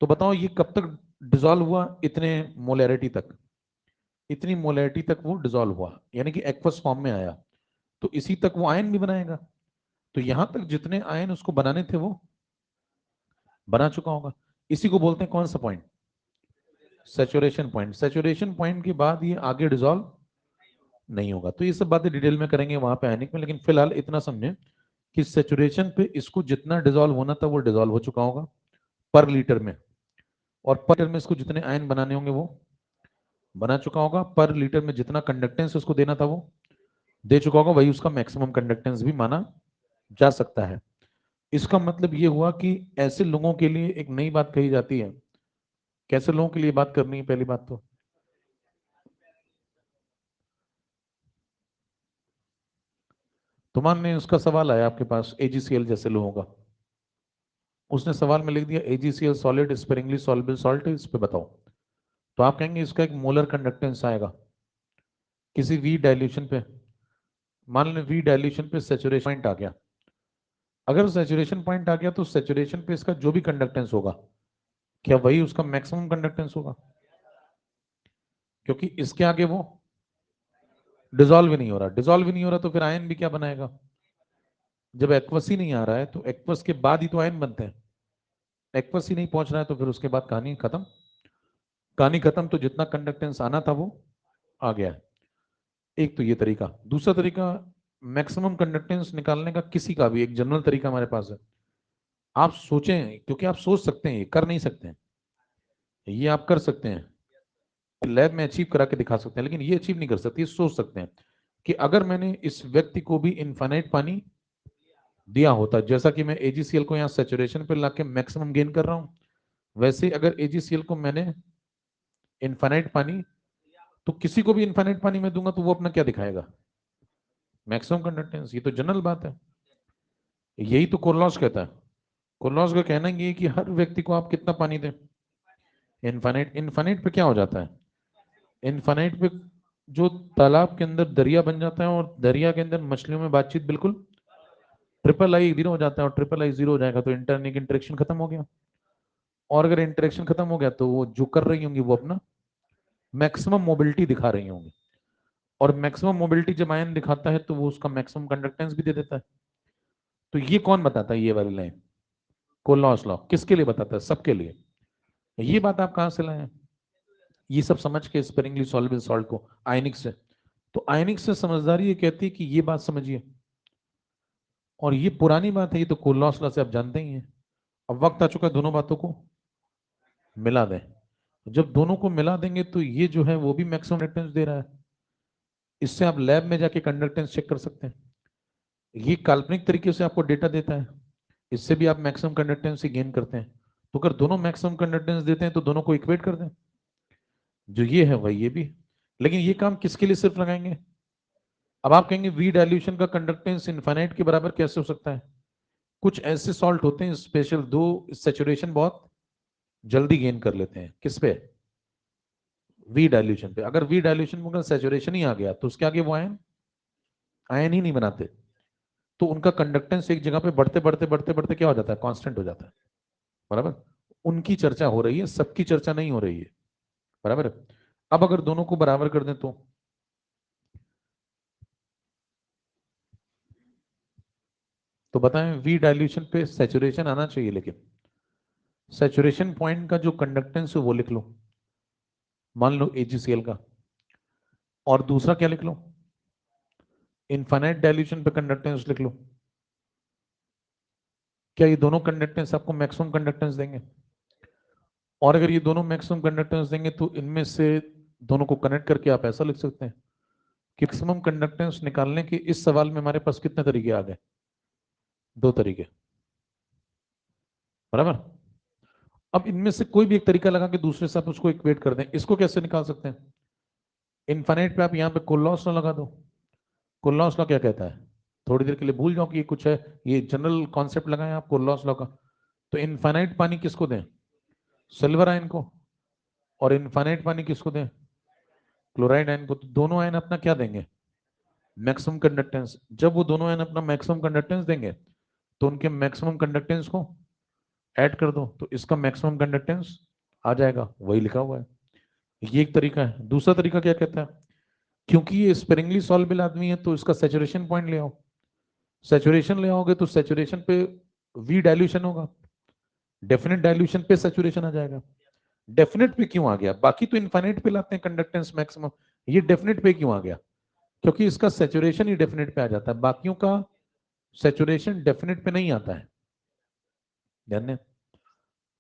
तो बताओ ये कब तक डिजोल्व हुआ? इतने मोलैरिटी तक, इतनी मोलैरिटी तक वो डिजोल्व हुआ, यानी कि एक्वस फॉर्म में आया। तो इसी तक वो आयन भी बनाएगा। तो यहां तक जितने आयन उसको बनाने थे वो बना चुका होगा। इसी को बोलते हैं कौन सा point? Saturation point. Saturation point के बाद ये आगे डिजोल्व नहीं होगा। तो ये सब बातें डिटेल में करेंगे वहां पे आयनिक में, लेकिन फिलहाल इतना समझें कि सैचुरेशन पे इसको जितना डिजोल्व होना था वो डिजोल्व हो चुका होगा पर लीटर में, और पर लीटर में इसको जितने आयन बनाने होंगे वो बना चुका होगा। पर लीटर में जितना कंडक्टेंस उसको देना था वो दे चुका होगा। वही उसका मैक्सिमम कंडक्टेंस भी माना जा सकता है। इसका मतलब ये हुआ कि ऐसे लोगों के लिए एक नई बात कही जाती है। कैसे लोगों के लिए बात करनी है? पहली बात तो मान लें उसका सवाल आया आपके पास AgCl जैसे लोगों का, उसने सवाल में लिख दिया AgCl solid sparingly soluble salt है, इस पे बताओ। तो आप कहेंगे इसका एक मोलर कंडक्टेंस आएगा किसी V डाइल्यूशन पे। मान लें V डाइल्यूशन पे सैचुरेशन पॉइंट आ गया। अगर सैचुरेशन पॉइंट आ गया तो सैचुरेशन पे इसका जो भी कंडक्टेंस होगा, क्या वही उसका मैक्सिमम कंडक्टेंस होगा? क्योंकि इसके आगे वो डिजोल्व ही नहीं हो रहा। डिजोल्व ही नहीं हो रहा तो फिर आयन भी क्या बनाएगा? जब एक्वस ही नहीं आ रहा है तो एक्वस के बाद ही तो आयन बनते हैं। एक्वस ही नहीं पहुंच रहा है तो फिर उसके बाद कहानी खत्म। कहानी खत्म। तो जितना कंडक्टेंस आना था वो आ गया है। एक तो ये तरीका। दूसरा तरीका, मैक्सिमम कंडक्टेंस निकालने का किसी का भी एक जनरल तरीका हमारे पास है। आप सोचें, क्योंकि आप सोच सकते हैं, ये कर नहीं सकते हैं, ये आप कर सकते हैं, लैब में अचीव करा के दिखा सकते हैं, लेकिन ये अचीव नहीं कर सकते। ये सोच सकते हैं कि अगर मैंने इस व्यक्ति को भी इनफाइनाइट पानी दिया होता, जैसा कि मैं AgCl को यहाँ सेचुरेशन पे लाके मैक्सिमम गेन कर रहा हूं, वैसे अगर AgCl को मैंने इनफाइनाइट पानी, तो किसी को भी इनफाइनाइट पानी में दूंगा तो वो अपना क्या दिखाएगा? Maximum conductance. ये तो जनरल बात है। यही तो कोरलॉस कहता है। कोरलॉस का कहना ये है कि हर व्यक्ति को आप कितना पानी दें? इनफाइनाइट। इनफाइनाइट पे क्या हो जाता है? इनफाइनाइट पे जो तालाब के अंदर दरिया बन जाता है, और दरिया के अंदर मछलियों में बातचीत बिल्कुल ट्रिपल आई जीरो हो जाता है, और ट्रिपल आई जीरो हो जाएगा तो इंटरनिक इंटरेक्शन खत्म हो गया। और अगर इंटरेक्शन खत्म हो गया तो वो जो कर रही होंगी वो अपना मैक्सिमम मोबिलिटी दिखा रही होंगी। और मैक्सिमम मोबिलिटी जब आयन दिखाता है तो वो उसका मैक्सिमम कंडक्टेंस भी दे देता है। तो ये कौन बताता है ये वाली लाइन? कोलॉस लॉ। किसके लिए बताता है? सबके लिए। ये बात आप कहां से लाए? ये सब समझ के स्पेरिंगली सॉल्युबल सॉल्ट को आयनिक से। तो आयनिक से समझदारी ये कहती है कि ये बात समझिए, और ये पुरानी बात है, ये तो कोलॉस लॉ से आप जानते ही हैं। अब वक्त आ चुका है दोनों बातों को मिला दें। जब दोनों को मिला देंगे तो ये जो है वो भी मैक्सिमम कंडक्टेंस दे रहा है। इससे आप लैब में जाके कंडक्टेंस चेक कर सकते हैं। ये काल्पनिक तरीके से आपको डेटा देता है, इससे भी आप मैक्सिमम कंडक्टेंस ही गेन करते हैं। तो अगर दोनों मैक्सिमम कंडक्टेंस देते हैं तो दोनों को इक्वेट कर दें, जो ये है वही ये भी। लेकिन ये काम किसके लिए सिर्फ लगाएंगे? अब आप कहेंगे वी डाइल्यूशन का कंडक्टेंस इनफाइनाइट के बराबर कैसे हो सकता है? कुछ ऐसे सॉल्ट होते हैं स्पेशल, दो सेचुरेशन बहुत जल्दी गेन कर लेते हैं। किस पे? वी डाइल्यूशन पे। अगर वी डाइल्यूशन में सेचुरेशन ही आ गया तो उसके आगे वो आयन आयन ही नहीं बनाते। तो उनका कंडक्टेंस एक जगह पे बढ़ते बढ़ते बढ़ते बढ़ते क्या हो जाता है? कांस्टेंट हो जाता है। बराबर। उनकी चर्चा हो रही है, सबकी चर्चा नहीं हो रही है। बराबर। अब अगर दोनों को बराबर कर दें तो बताएं, वी डाइल्यूशन पे सैचुरेशन आना चाहिए, लेकिन सैचुरेशन पॉइंट का जो कंडक्टेंस है वो लिख लो, मान लो AgCl का। और दूसरा क्या लिख लो? इनफाइनाइट डाइल्यूशन पे कंडक्टेंस लिख लो। क्या ये दोनों कंडक्टेंस आपको मैक्सिमम कंडक्टेंस देंगे? और अगर ये दोनों मैक्सिमम कंडक्टेंस देंगे तो इनमें से दोनों को कनेक्ट करके आप ऐसा लिख सकते हैं कि मैक्सिमम कंडक्टेंस निकालने के इस सवाल में हमारे पास कितने तरीके आ गए? दो तरीके। बराबर। अब इनमें से कोई भी एक तरीका लगा के दूसरे से आप उसको इक्वेट कर दें। इसको कैसे निकाल सकते हैं? इनफाइनाइट पे आप यहाँ पे कोलॉस लॉ लगा दो। कोलॉस लॉ क्या कहता है? थोड़ी देर के लिए भूल जाओ कि ये कुछ है, ये जनरल कॉन्सेप्ट लगाएं आप कोल्लॉस लॉ का। तो इनफाइनाइट पानी किसको दें? सिल्वर आयन को। और इनफाइनाइट पानी किसको दें? क्लोराइड आयन को। तो दोनों आयन अपना क्या देंगे? Maximum conductance. जब वो दोनों आयन अपना मैक्सिमम कंडक्टेंस देंगे तो उनके मैक्सिमम कंडक्टेंस को ऐड कर दो, तो इसका मैक्सिमम कंडक्टेंस आ जाएगा, वही लिखा हुआ है। ये एक तरीका है। दूसरा तरीका क्या कहता है? क्योंकि ये स्पेरिंगली सॉल्युबल आदमी है तो इसका सैचुरेशन पॉइंट ले आओ। सैचुरेशन ले आओगे तो सैचुरेशन पे वी डाइल्यूशन होगा, डेफिनेट डाइल्यूशन पे सैचुरेशन आ जाएगा। डेफिनेट पे क्यों आ गया? बाकी तो इनफाइनाइट पे लाते हैं कंडक्टेंस मैक्सिमम, ये डेफिनेट पे क्यों आ गया? क्योंकि इसका सैचुरेशन ही डेफिनेट पे आ जाता है, बाकियों का सैचुरेशन डेफिनेट पे नहीं आता है। ध्यान दें,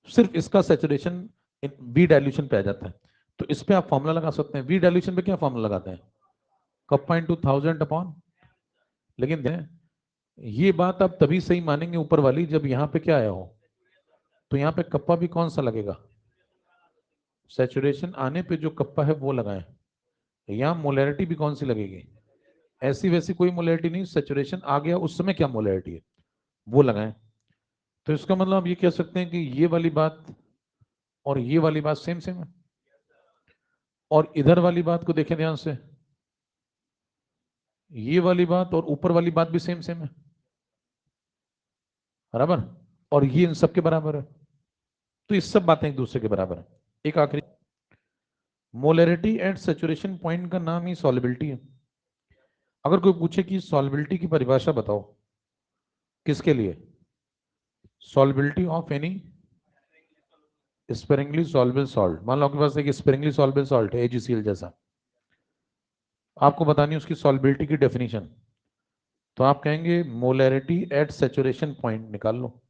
सिर्फ इसका सैचुरेशन वी डाइल्यूशन पे आ जाता है। तो इस पे आप फॉर्मूला लगा सकते हैं। वी डाइल्यूशन पे क्या फॉर्मूला लगाते हैं? Kappa into 1000 upon. लेकिन ये बात आप तभी सही मानेंगे ऊपर वाली जब यहाँ पे क्या आया हो। तो यहाँ पे कप्पा भी कौन सा लगेगा? सैचुरेशन आने पे जो कप्पा है वो लगाएं। यहाँ मोलैरिटी भी कौन सी लगेगी? ऐसी वैसी कोई मोलैरिटी नहीं, सैचुरेशन आ गया उस समय क्या मोलैरिटी है वो लगाएं। तो इसका मतलब आप ये कह सकते हैं कि ये वाली बात और ये वाली बात सेम सेम है। और इधर वाली बात को देखें ध्यान से, ये वाली बात और ऊपर वाली बात भी सेम सेम है, बराबर। और ये इन सब के बराबर है। तो ये सब बातें एक दूसरे के बराबर है। एक आखिरी, मोलैरिटी एट सैचुरेशन पॉइंट का नाम ही सॉल्युबिलिटी है। अगर कोई पूछे कि सॉल्युबिलिटी की परिभाषा बताओ, किसके लिए? Solubility of any sparingly soluble salt. मान लो आपके पास एक स्पेरिंगली सॉल्युबल सॉल्ट है AgCl जैसा, आपको बतानी है उसकी सॉल्युबिलिटी की डेफिनेशन। तो आप कहेंगे मोलैरिटी एट सैचुरेशन पॉइंट निकाल लो।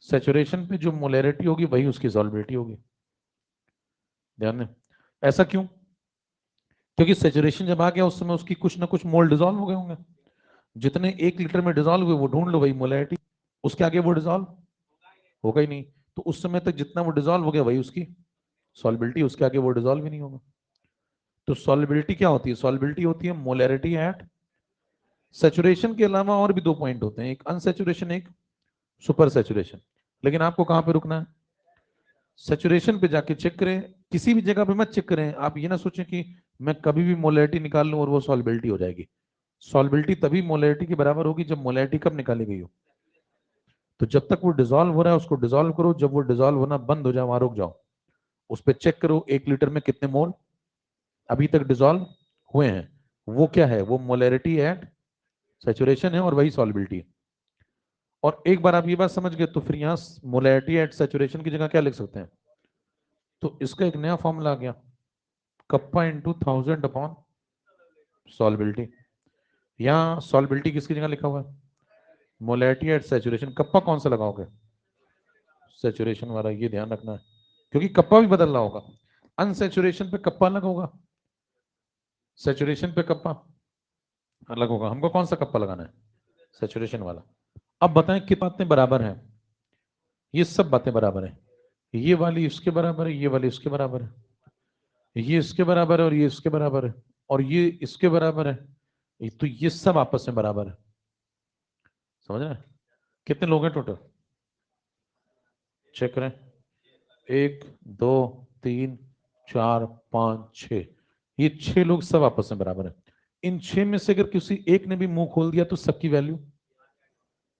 सैचुरेशन पे जो मोलैरिटी होगी वही उसकी सॉल्युबिलिटी होगी। ध्यान दें, ऐसा क्यों? क्योंकि सैचुरेशन जब आ गया उस समय उसकी कुछ ना कुछ मोल डिजॉल्व हो गए होंगे। जितने 1 लीटर में डिजॉल्व हुए वो ढूंढ लो, वही मोलैरिटी। उसके आगे वो डिजॉल्व होगा ही नहीं। तो उस समय तक जितना वो डिजॉल्व हो गया वही उसकी सॉल्युबिलिटी, उसके आगे वो डिजॉल्व ही नहीं होगा। तो सॉल्युबिलिटी क्या होती है? सॉल्युबिलिटी होती है मोलैरिटी एट सैचुरेशन के अलावा और भी 2 पॉइंट होते हैं, एक अनसैचुरेशन, एक सुपर सैचुरेशन। लेकिन आपको कहां पे रुकना है? सैचुरेशन पे जाके चेक करें। किसी भी जगह पे मत चेक करें। आप ये ना सोचें कि मैं कभी भी मोलैरिटी निकाल लूं और वो सॉल्युबिलिटी हो जाएगी। सॉल्युबिलिटी तभी मोलैरिटी के बराबर होगी जब मोलैरिटी कब निकाली गई हो। तो जब तक वो डिजोल्व हो रहा है उसको डिजोल्व करो, जब वो डिजोल्व होना बंद हो जाए वहां रुक जाओ। उस पर चेक करो 1 लीटर में कितने मोल अभी तक डिजोल्व हुए हैं। वो क्या है? वो मोलैरिटी एट सैचुरेशन है और वही सॉल्युबिलिटी है। और एक बार आप ये बात समझ गए तो फिर यहाँ मोलैरिटी एट सैचुरेशन की जगह क्या लिख सकते हैं? तो इसका एक नया फॉर्मूला आ गया, कप्पा इंटू 1000 अपॉन सॉल्युबिलिटी। यहाँ सॉल्युबिलिटी किसकी जगह लिखा हुआ है? Molarity eight saturation. कप्पा कौन सा लगाओगे? सैचुरेशन वाला, ये ध्यान रखना है क्योंकि कप्पा भी बदल रहा होगा। अनसैचुरेशन पे कप्पा अलग होगा, सैचुरेशन पे कप्पा अलग होगा। हमको कौन सा कप्पा लगाना है? सैचुरेशन वाला। अब बताएं कितनी बातें बराबर हैं? ये सब बातें बराबर हैं। ये वाली इसके बराबर है, ये वाली इसके बराबर है, ये इसके बराबर है और ये इसके बराबर है और ये इसके बराबर है। तो ये सब आपस में बराबर है। समझ रहे हैं? कितने लोग हैं टोटल? चेक करें, 1 2 3 4 5 6। ये 6 लोग सब आपस में बराबर है। इन 6 में से अगर किसी एक ने भी मुंह खोल दिया तो सबकी वैल्यू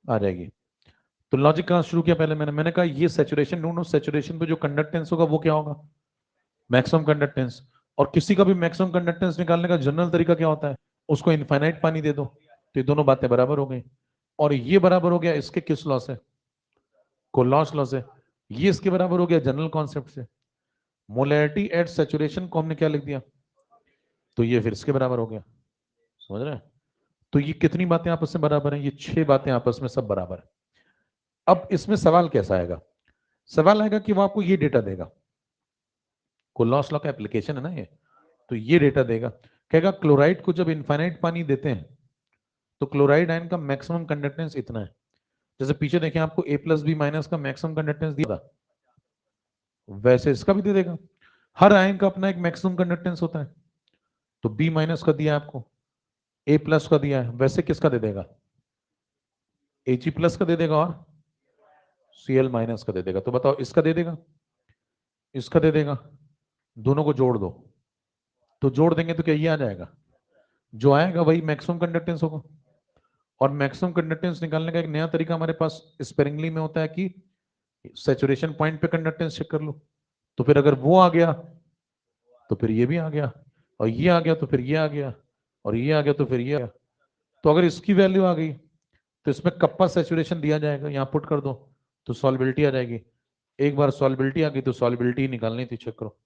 आ जाएगी। तो लॉजिक कहां शुरू किया? पहले मैंने कहा ये सैचुरेशन ढूंढो, सैचुरेशन पे जो कंडक्टेंस होगा वो क्या होगा? Maximum conductance. और किसी का भी मैक्सिमम कंडक्टेंस निकालने का जनरल तरीका क्या होता है? उसको इनफाइनाइट पानी दे दो। तो ये दोनों बातें बराबर हो गई। और ये बराबर हो गया इसके किस लॉ से? कोलॉस लॉ से। ये इसके बराबर हो गया जनरल कॉन्सेप्ट से। मोलैरिटी एट सैचुरेशन को हमने क्या लिख दिया, तो ये फिर इसके बराबर हो गया। समझ रहे हैं? तो ये कितनी बातें आपस में बराबर हैं? ये 6 बातें आपस में सब बराबर है। अब इसमें सवाल कैसा आएगा? सवाल आएगा कि वो आपको ये डेटा देगा, कोलॉस लॉ का एप्लीकेशन है ना ये। तो ये डेटा देगा, कहेगा क्लोराइड को जब इनफाइनाइट पानी देते हैं तो क्लोराइड आयन का मैक्सिमम कंडक्टेंस इतना है। जैसे पीछे देखें आपको A+B- का मैक्सिमम कंडक्टेंस दिया था, वैसे इसका भी दे देगा। हर आयन का अपना एक मैक्सिमम कंडक्टेंस होता है। तो B- का दिया आपको, ए प्लस का दिया है, वैसे किसका दे देगा? Ag प्लस का दे देगा और Cl माइनस का दे देगा। तो बताओ इसका दे देगा, इसका दे देगा, दोनों को जोड़ दो। तो जोड़ देंगे तो क्या ये आ जाएगा? जो आएगा वही मैक्सिमम कंडक्टेंस होगा। और मैक्सिमम कंडक्टेंस निकालने का एक नया तरीका हमारे पास स्पेरिंगली में होता है कि सैचुरेशन पॉइंट पे कंडक्टेंस चेक कर लो। तो फिर अगर वो आ गया तो फिर ये भी आ गया, और ये आ गया तो फिर ये आ गया, और ये आ गया तो फिर ये आ गया। तो अगर इसकी वैल्यू आ गई तो इसमें कप्पा सैचुरेशन दिया जाएगा, यहां पुट कर दो तो सॉल्बिलिटी आ जाएगी। एक बार सॉल्बिलिटी आ गई तो सॉल्बिलिटी निकालनी थी, चेक करो।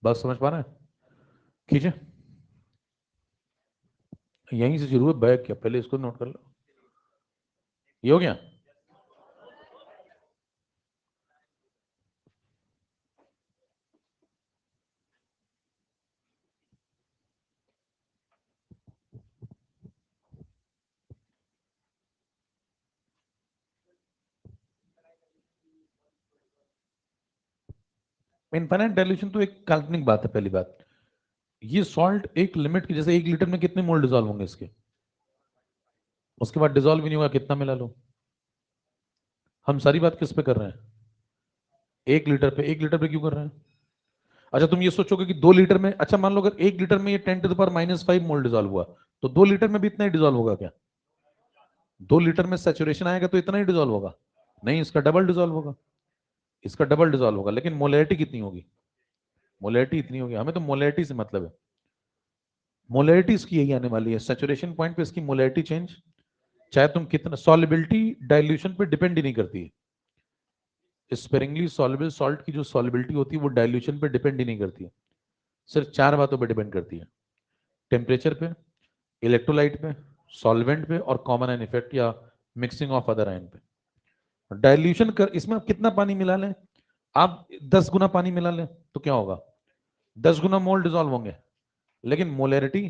बात समझ पा रहे हैं? खींचे, यहीं से शुरू है बैग, क्या पहले इसको नोट कर लो। ये हो गया। इनफाइनाइट डाइल्यूशन तो एक काल्पनिक बात है। पहली बात, ये सॉल्ट एक लिमिट की, जैसे 1 लीटर में कितने मोल डिजोल्व होंगे इसके, उसके बाद डिजोल्व ही नहीं होगा, कितना मिला लो। हम सारी बात किस पे कर रहे हैं? 1 लीटर पे। 1 लीटर पे क्यों कर रहे हैं? अच्छा तुम ये सोचोगे कि 2 लीटर में, अच्छा मान लो अगर 1 लीटर में ये 10⁻⁻5 मोल डिजोल्व हुआ, तो 2 लीटर में भी इतना ही डिजोल्व होगा क्या? 2 लीटर में सैचुरेशन आएगा तो इतना ही डिजोल्व होगा? नहीं, इसका डबल डिजोल्व होगा, इसका डबल डिजोल्व होगा। लेकिन मोलैरिटी कितनी होगी? मोलैरिटी इतनी होगी। हमें तो मोलैरिटी से मतलब है। मोलैरिटी इसकी यही आने वाली है, सैचुरेशन पॉइंट पे इसकी मोलैरिटी चेंज, चाहे तुम कितना, सॉल्युबिलिटी डाइल्यूशन पे डिपेंड ही नहीं करती है। स्पेरिंगली सॉल्युबल सॉल्ट की जो सॉल्युबिलिटी होती है वो डाइल्यूशन पे डिपेंड ही नहीं करती है। सिर्फ 4 बातों पे डिपेंड करती है: टेम्परेचर पे, इलेक्ट्रोलाइट पे, सॉल्वेंट पे, और कॉमन आयन इफेक्ट या मिक्सिंग ऑफ अदर आयन पे। डाइल्यूशन कर, इसमें आप कितना पानी मिला लें, आप 10 गुना पानी मिला लें तो क्या होगा? 10 गुना मोल डिजोल्व होंगे, लेकिन मोलैरिटी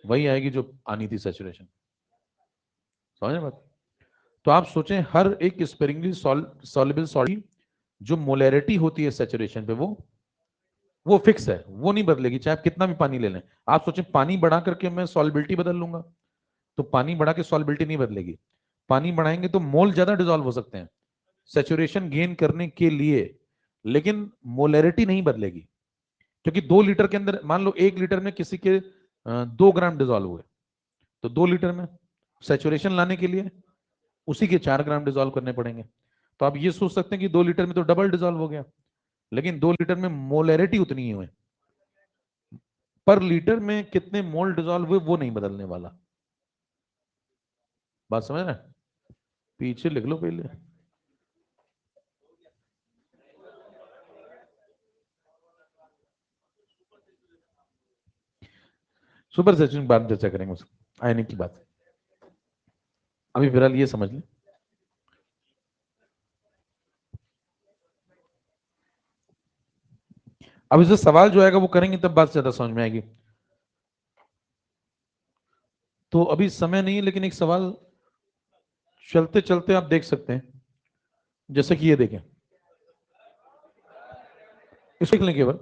वही आएगी जो आनी थी, सैचुरेशन। समझ बात? तो आप सोचें, हर एक स्पेरिंगली सॉल्युबल सॉल्ट की जो मोलैरिटी होती है सैचुरेशन पे, वो फिक्स है, वो नहीं बदलेगी, चाहे आप कितना भी पानी ले लें। आप सोचें पानी बढ़ा करके मैं सॉल्युबिलिटी बदल लूंगा, तो पानी बढ़ा के सॉल्युबिलिटी नहीं बदलेगी। पानी बढ़ाएंगे तो मोल ज्यादा डिजोल्व हो सकते हैं सैचुरेशन गेन करने के लिए, लेकिन मोलैरिटी नहीं बदलेगी। क्योंकि 2 लीटर के अंदर, मान लो 1 लीटर में किसी के 2 ग्राम डिजोल्व हुए, तो 2 लीटर में सैचुरेशन लाने के लिए उसी के 4 ग्राम डिजोल्व करने पड़ेंगे। तो आप ये सोच सकते हैं कि 2 लीटर में तो डबल डिजोल्व हो गया, लेकिन 2 लीटर में मोलैरिटी उतनी ही हुई, पर लीटर में कितने मोल डिजोल्व हुए वो नहीं बदलने वाला। बात समझ रहे हैं? पीछे लिख लो पहले। सुपर सैचुरेशन बाद में चर्चा करेंगे उस आयनिक की बात। अभी फिलहाल ये समझ लें। अब इसे सवाल जो आएगा वो करेंगे तब बात ज्यादा समझ में आएगी। तो अभी समय नहीं है, लेकिन एक सवाल चलते चलते आप देख सकते हैं, जैसे कि ये देखें, इसको देख लें केवल।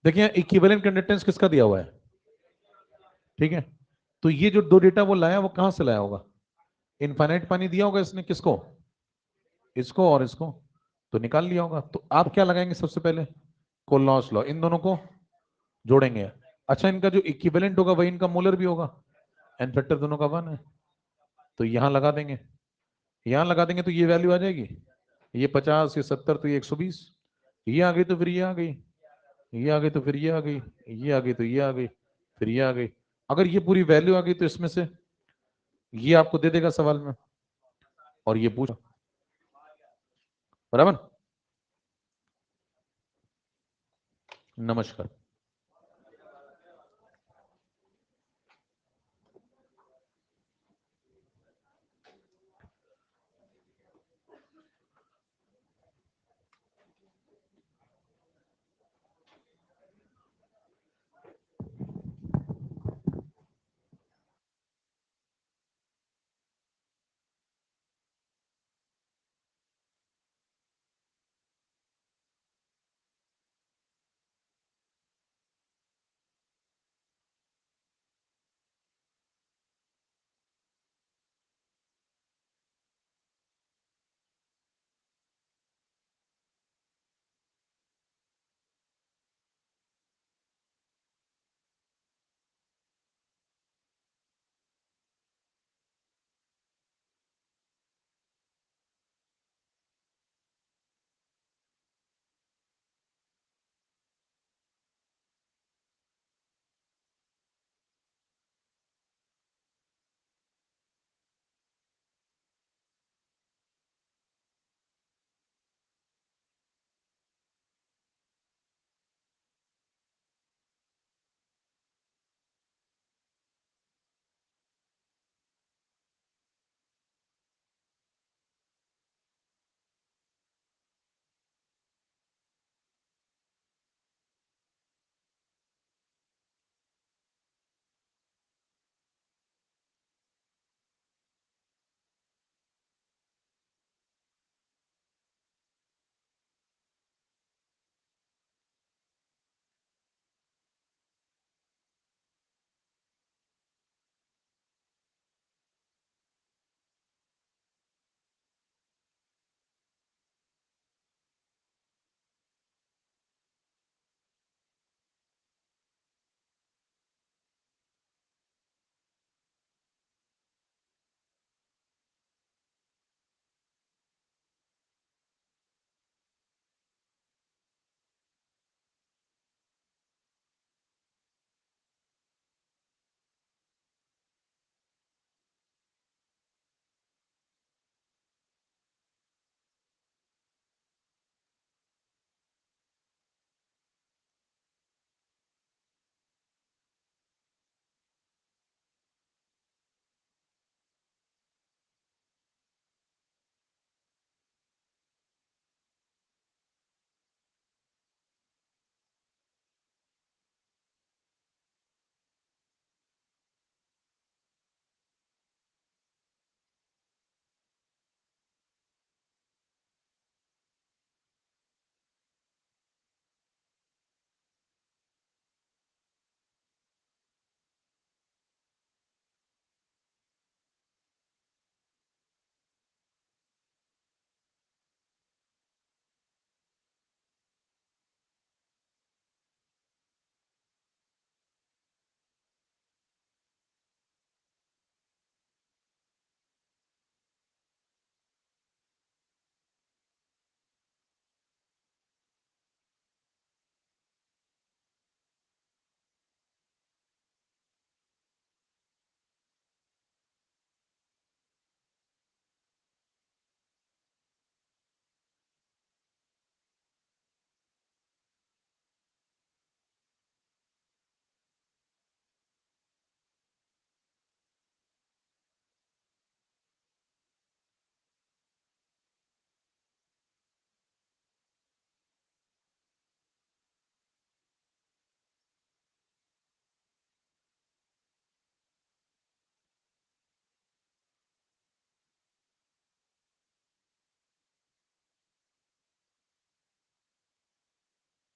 देखिए इक्विवेलेंट कंडक्टेंस किसका दिया हुआ है, ठीक है। तो ये जो 2 डेटा वो लाया, वो कहां से लाया होगा? इनफाइनाइट पानी दिया होगा इसने, किसको? इसको और इसको। तो निकाल लिया होगा। तो आप क्या लगाएंगे सबसे पहले? कोलनॉस लॉ, इन दोनों को जोड़ेंगे। अच्छा, इनका जो इक्विवेलेंट होगा वही इनका मोलर भी होगा, एन फैक्टर दोनों का 1 है। तो यहां लगा देंगे, यहां लगा देंगे तो ये वैल्यू आ जाएगी, ये 50, ये 70, तो ये 120। ये आ गई तो फिर ये आ गई, ये आ गई तो फिर ये आ गई, ये आ गई तो ये आ गई, फिर ये आ गई। अगर ये पूरी वैल्यू आ गई तो इसमें से ये आपको दे देगा सवाल में, और ये पूछा, बराबर। नमस्कार।